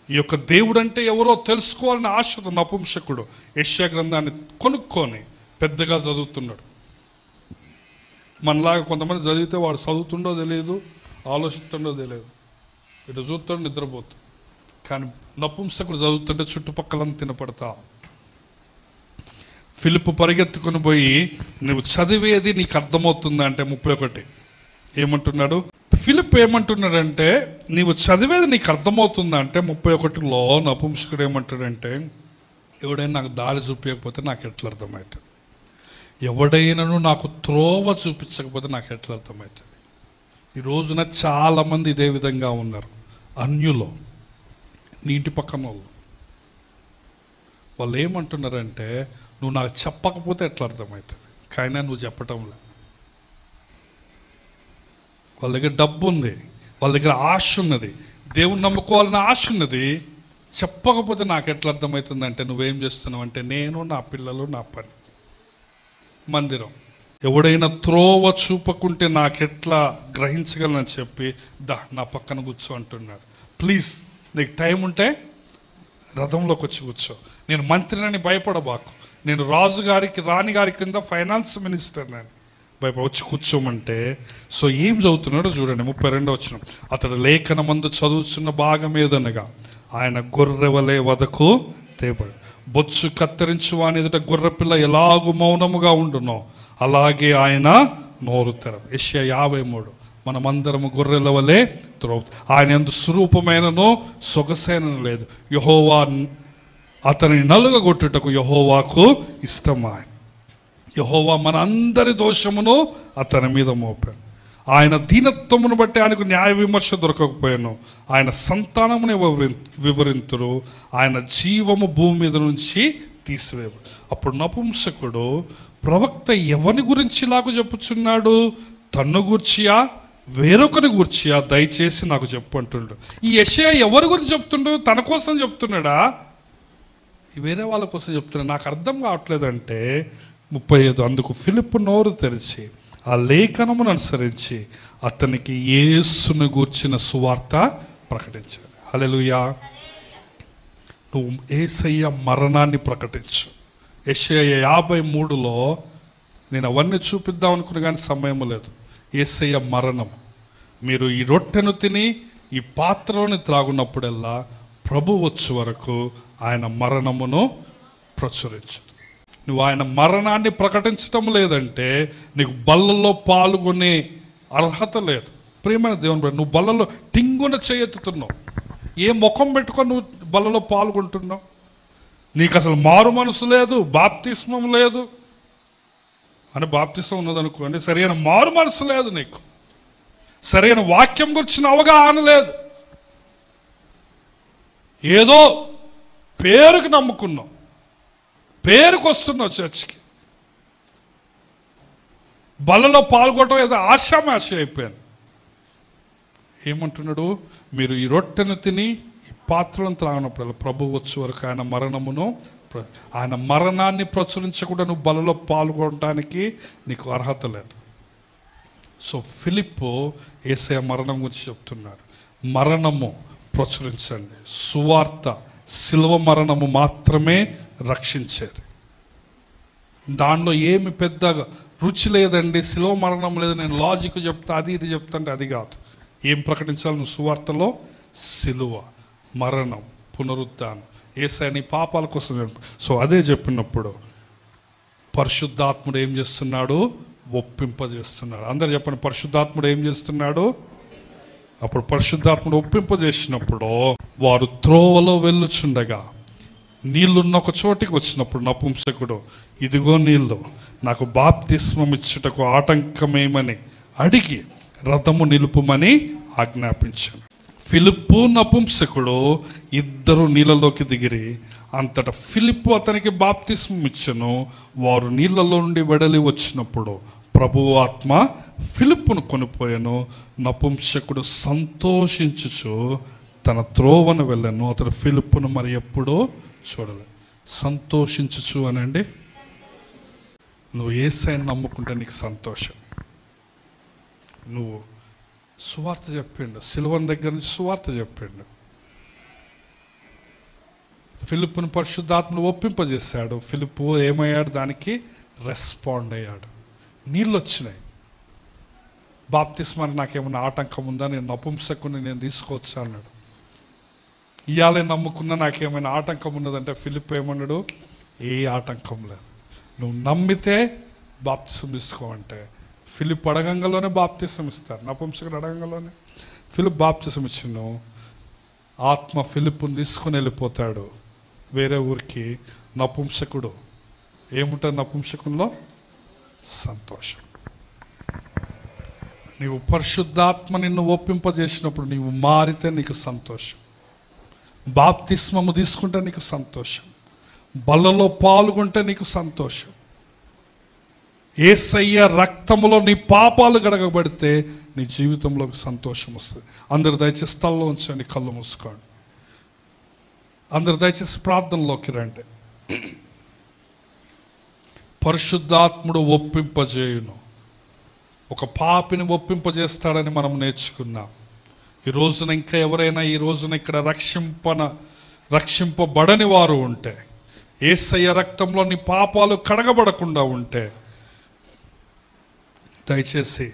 ఈ యొక్క దేవుడు అంటే ఎవరో తెలుసుకోవాలని ఆశతో నపుంసకుడు యెషయా గ్రంథాన్ని కొనుక్కొని పెద్దగా చదువుతున్నాడు. మనలాగా కొంతమంది చదివితే వాడు చదువుతుండో తెలియదు, ఆలోచిస్తుండో తెలియదు, ఇటు చూస్తాడు నిద్రపోతాడు. కానీ నపుంసకుడు చదువుతుంటే చుట్టుపక్కలంతా తినపడతా. ఫిలిప్పు పరిగెత్తుకుని పోయి నువ్వు చదివేది నీకు అర్థమవుతుందా అంటే 31 ఏమంటున్నాడు? ఫిలిప్ ఏమంటున్నాడంటే నీవు చదివేది నీకు అర్థమవుతుందా అంటే 31లో నపుంసకుడు ఏమంటాడంటే ఎవడైనా నాకు దారి చూపించకపోతే నాకు ఎట్లా అర్థమవుతుంది, ఎవడైనాను నాకు త్రోవ చూపించకపోతే నాకు ఎట్లా అర్థమవుతుంది. ఈ రోజున చాలామంది ఇదే విధంగా ఉన్నారు. అన్యులో, నీ ఇంటి పక్కన వాళ్ళు, వాళ్ళు ఏమంటున్నారంటే, నువ్వు నాకు చెప్పకపోతే ఎట్లా అర్థమవుతుంది, కానీ నువ్వు చెప్పటంలే. వాళ్ళ దగ్గర డబ్బు ఉంది, వాళ్ళ దగ్గర ఆశ ఉన్నది, దేవుని నమ్ముకోవాలని ఆశ ఉన్నది. చెప్పకపోతే నాకు ఎట్లా అర్థమవుతుంది అంటే, నువ్వేం చేస్తున్నావు అంటే, నేను నా పిల్లలు నా పని మందిరం. ఎవడైనా త్రోవ చూపకుంటే నాకెట్లా గ్రహించగలనని చెప్పి నా పక్కన కూర్చో అంటున్నాడు. ప్లీజ్, నీకు టైం ఉంటే రథంలోకి వచ్చి కూర్చో. నేను మంత్రిని భయపడబాకు, నేను రాణి గారి కింద ఫైనాన్స్ మినిస్టర్ వచ్చి కూర్చోమంటే. సో ఏం చదువుతున్నాడో చూడండి, 32వ వచనం. అతడు లేఖనమందు చదువుతున్న భాగం ఏదనగా, ఆయన గొర్రెవలే వదకు తేబడు, బొచ్చు కత్తిరించు వాని ఎదుట గొర్రెపిల్ల ఎలాగూ మౌనముగా ఉండునో అలాగే ఆయన నోరు తెరవు. యెషయా 53. మనమందరము గొర్రెల వలె త్రోవ, ఆయన యందు స్వరూపమైనను సొగసైనను లేదు. యెహోవా అతనిని నలుగగొట్టుటకు యెహోవాకు ఇష్టమా. యెహోవా మన అందరి దోషమును అతని మీద మోపాను. ఆయన దీనత్వమును బట్టి ఆయనకు న్యాయ విమర్శ దొరకకపోయాను. ఆయన సంతానముని వివరింతురు, ఆయన జీవము భూమి మీద నుంచి తీసివేవు. అప్పుడు నపుంసకుడు, ప్రవక్త ఎవరి గురించి ఇలాగ చెప్పుచున్నాడు, తన్ను గూర్చియా వేరొకరి గూర్చియా, దయచేసి నాకు చెప్పు అంటుండు. ఈ యెషయా ఎవరి గురించి చెప్తుండు? తన కోసం చెప్తున్నాడా, వేరే వాళ్ళ కోసం చెప్తున్నాడు? నాకు అర్థం కావట్లేదంటే 35. అందుకు ఫిలిప్పు నోరు తెరిచి ఆ లేఖనమును అనుసరించి అతనికి యేసును గూర్చిన సువార్త ప్రకటించాడు. హల్లెలూయా. నువ్వు యేసయ్య మరణాన్ని ప్రకటించు. యెషయా 53లో నేను అవన్నీ చూపిద్దాం అనుకున్నా కానీ సమయం లేదు. యేసయ్య మరణం. మీరు ఈ రొట్టెను తిని ఈ పాత్రలోని త్రాగున్నప్పుడల్లా ప్రభు వచ్చే వరకు ఆయన మరణమును ప్రచురించు. నువ్వు ఆయన మరణాన్ని ప్రకటించటం లేదంటే నీకు బల్లలో పాల్గొనే అర్హత లేదు. ప్రియమైన దేవుని బిడ్డ, నువ్వు బల్లలో టింగున చేయెత్తుతున్నావు. ఏ ముఖం పెట్టుకొని నువ్వు బల్లలో పాల్గొంటున్నావు? నీకు అసలు మారు మనసు లేదు, బాప్తిస్మం లేదు అని. బాప్తిస్మం ఉన్నదనుకోండి, సరైన మారు మనసు లేదు, నీకు సరైన వాక్యం గురించిన అవగాహన లేదు, ఏదో పేరుకు నమ్ముకున్నావు, పేరుకు వస్తున్నావు చర్చికి. బలలో పాల్గొనడం ఏదో ఆశామాష అయిపోయాను. ఏమంటున్నాడు? మీరు ఈ రొట్టెను తిని ఈ పాత్రలను త్రాగినప్పుడు ప్రభు వచ్చే వరకు ఆయన మరణమును, ఆయన మరణాన్ని ప్రచురించకుండా నువ్వు బలలో పాల్గొనడానికి నీకు అర్హత లేదు. సో ఫిలిప్పు యేసయ్య మరణం గురించి చెప్తున్నాడు. మరణము ప్రచురించండి. సువార్త, శిలువ మరణము మాత్రమే రక్షించేది. దానిలో ఏమి పెద్దగా రుచి లేదండి, శిలువ మరణం లేదు, నేను లాజిక్ చెప్తా, అది ఇది చెప్తా అంటే అది కాదు. ఏం ప్రకటించాలి నువ్వు? సువార్తలో శిలువ, మరణం, పునరుద్ధానం, యేసయ్య నీ పాపాల కోసం. సో అదే చెప్పినప్పుడు పరిశుద్ధాత్ముడు ఏం చేస్తున్నాడు? ఒప్పింపజేస్తున్నాడు. అందరు చెప్పండి, పరిశుద్ధాత్ముడు ఏం చేస్తున్నాడు? అప్పుడు పరిశుద్ధాత్ముడు ఒప్పింపజేసినప్పుడు వారు త్రోవలో వెళ్ళుచుండగా నీళ్లున్న ఒక చోటికి వచ్చినప్పుడు నపుంసకుడు, ఇదిగో నీళ్ళు, నాకు బాప్తిస్మం ఇచ్చుటకు ఆటంకమేమని అడిగి రథము నిలుపుమని ఆజ్ఞాపించాను. ఫిలిప్పు నపుంసకుడు ఇద్దరు నీళ్ళలోకి దిగిరి. అంతటా ఫిలిప్పు అతనికి బాప్తిస్మం ఇచ్చెను. వారు నీళ్ళలో నుండి వెడలి వచ్చినప్పుడు ప్రభువు ఆత్మ ఫిలిప్పును కొనిపోయాను. నపుంసకుడు సంతోషించుచు తన త్రోవను వెళ్ళాను. అతడు ఫిలిప్పును మరి ఎప్పుడూ చూడలేదు. సంతోషించుచు అనండి. నువ్వు యేసయ్యను నమ్ముకుంటే నీకు సంతోషం. నువ్వు సువార్త చెప్పిండు, సిలువన్ దగ్గర నుంచి సువార్త చెప్పిండు. ఫిలిప్పును పరిశుద్ధాత్మను ఒప్పింపజేశాడు. ఫిలిప్పు ఏమయ్యాడు? దానికి రెస్పాండ్ అయ్యాడు. నీళ్ళు వచ్చినాయి. బాప్తిస్మానికి నాకేమన్నా ఆటంకం ఉందా? నేను నపుంసకుని నేను తీసుకోవచ్చా అన్నాడు. ఇయాలే నమ్ముకున్నా నాకేమైనా ఆటంకం ఉన్నదంటే ఫిలిప్ ఏమన్నాడు? ఏ ఆటంకం లేదు, నువ్వు నమ్మితే బాప్తిసం తీసుకోవంటే. ఫిలిప్ అడగంగలోనే బాప్తిసం ఇస్తారు. నపుంసకుడు అడగంగలోనే ఫిలిప్ బాప్తిసం ఇచ్చిండు. ఆత్మ ఫిలిప్పుని తీసుకుని వెళ్ళిపోతాడు వేరే ఊరికి. నపుంసకుడు ఏముంటుంది? నపుంసకుల్లో సంతోషం. నీవు పరిశుద్ధాత్మ నిన్ను ఒప్పింపజేసినప్పుడు నీవు మారితే నీకు సంతోషం. బాప్తిస్మము తీసుకుంటే నీకు సంతోషం. బలలో పాల్గొంటే నీకు సంతోషం. యేసయ్య రక్తములో నీ పాపాలు గడగబడితే నీ జీవితంలోకి సంతోషం వస్తుంది. అందరు దయచేసి స్థలంలో ఉంచండి, కళ్ళు మూసుకోండి. అందరు దయచేసి ప్రార్థనలోకి రండి. పరిశుద్ధాత్ముడు ఒప్పింపజేయును. ఒక పాపిని ఒప్పింపజేస్తాడని మనం నేర్చుకున్నాం. ఈ రోజున ఇంకా ఎవరైనా ఈ రోజున ఇక్కడ రక్షింపబడని వారు ఉంటే, యేసయ్య రక్తంలో నీ పాపాలు కడగబడకుండా ఉంటే దయచేసి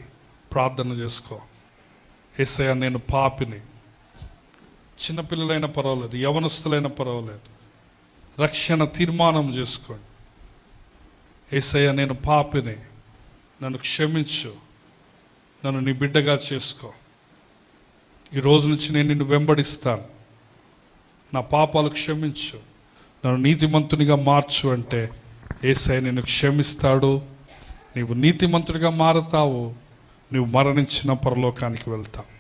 ప్రార్థన చేసుకో. యేసయ్య నేను పాపిని, చిన్నపిల్లలైనా పర్వాలేదు, యవనస్తులైనా పర్వాలేదు, రక్షణ తీర్మానం చేసుకోండి. యేసయ్య నేను పాపిని, నన్ను క్షమించు, నన్ను నీ బిడ్డగా చేసుకో. ఈ రోజు నుంచి నేను నిన్ను వెంబడిస్తాను, నా పాపాలు క్షమించు, నన్ను నీతిమంతునిగా మార్చు అంటే యేసయ్య నిన్ను క్షమిస్తాడు. నీవు నీతిమంతుడిగా మారతావు, నువ్వు మరణించిన పరలోకానికి వెళ్తావు.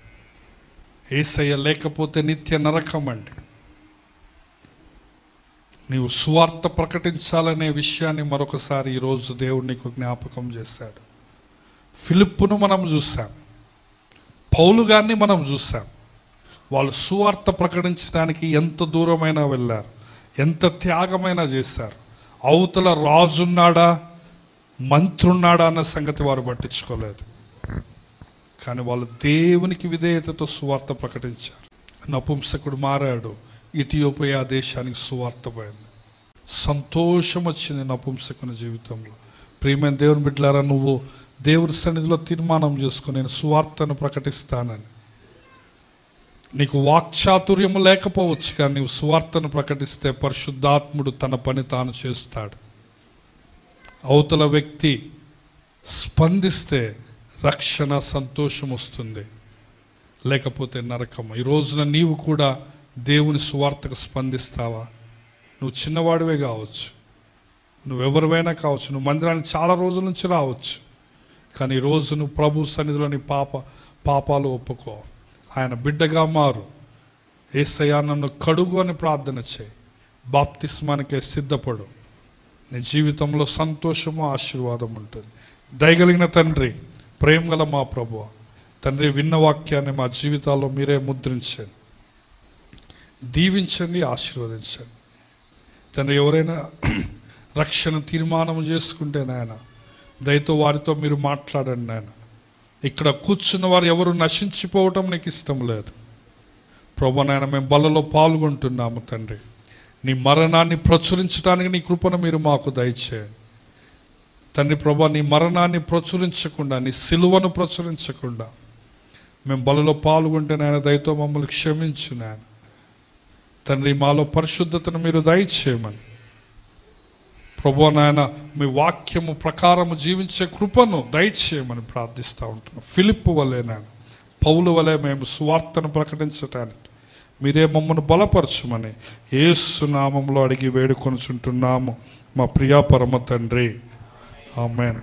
యేసయ్య లేకపోతే నిత్య నరకం అండి. నీవు సువార్త ప్రకటించాలనే విషయాన్ని మరొకసారి ఈరోజు దేవుడు నీకు జ్ఞాపకం చేశాడు. ఫిలిప్పును మనం చూసాం, పౌలు గారిని మనం చూసాం. వాళ్ళు సువార్త ప్రకటించడానికి ఎంత దూరమైనా వెళ్ళారు, ఎంత త్యాగమైనా చేశారు. అవతల రాజున్నాడా మంత్రున్నాడా అన్న సంగతి వారు పట్టించుకోలేదు. కానీ వాళ్ళు దేవునికి విధేయతతో సువార్త ప్రకటించారు. నపుంసకుడు మారాడు, ఇథియోపియా దేశానికి సువార్త పోయింది. సంతోషం వచ్చింది నపుంసకుని జీవితంలో. ప్రియమైన దేవుని బిడ్డలారా, నువ్వు దేవుని సన్నిధిలో తీర్మానం చేసుకుని నేను సువార్తను ప్రకటిస్తానని. నీకు వాక్చాతుర్యము లేకపోవచ్చు, కానీ నీవు సువార్తను ప్రకటిస్తే పరిశుద్ధాత్ముడు తన పని తాను చేస్తాడు. అవతల వ్యక్తి స్పందిస్తే రక్షణ, సంతోషం వస్తుంది, లేకపోతే నరకము. ఈ రోజున నీవు కూడా దేవుని సువార్తకు స్పందిస్తావా? నువ్వు చిన్నవాడివే కావచ్చు, నువ్వెవరివైనా కావచ్చు, నువ్వు మందిరానికి చాలా రోజుల నుంచి రావచ్చు, కానీ ఈరోజు నువ్వు ప్రభు సన్నిధిలో నీ పాపాలు ఒప్పుకో, ఆయన బిడ్డగా మారు. యేసయ్యా నన్ను కడుగు అని ప్రార్థన చేయి, బాప్తిస్మానికే సిద్ధపడు. నీ జీవితంలో సంతోషము, ఆశీర్వాదం ఉంటుంది. దయగలిగిన తండ్రి, ప్రేమగల మా ప్రభువా, తండ్రి విన్న వాక్యాన్ని మా జీవితాల్లో మీరే ముద్రించండి, దీవించండి, ఆశీర్వదించండి. తండ్రి ఎవరైనా రక్షణ తీర్మానం చేసుకుంటే నాయన దయతో వారితో మీరు మాట్లాడండి నాయన. ఇక్కడ కూర్చున్న వారు ఎవరు నశించిపోవటం నీకు ఇష్టం లేదు ప్రభు. నాయన మేము బలలో పాల్గొంటున్నాము తండ్రి. నీ మరణాన్ని ప్రచురించడానికి నీ కృపను మీరు మాకు దయచేయండి తండ్రి. ప్రభు నీ మరణాన్ని ప్రచురించకుండా, నీ సిలువను ప్రచురించకుండా మేము బలలో పాల్గొంటే నాయన దయతో మమ్మల్ని క్షమించు నాయన తండ్రి. మాలో పరిశుద్ధతను మీరు దయచేయమని ప్రభు నాయన మీ వాక్యము ప్రకారము జీవించే కృపను దయచేయమని ప్రార్థిస్తూ ఉంటున్నాం. ఫిలిప్పు వలె నాయన, పౌలు వలె మేము సువార్తను ప్రకటించటానికి మీరే మమ్మల్ని బలపరచమని యేసు నామములో అడిగి వేడుకొనుచుంటున్నాము మా ప్రియా పరమ తండ్రి. ఆమేన్.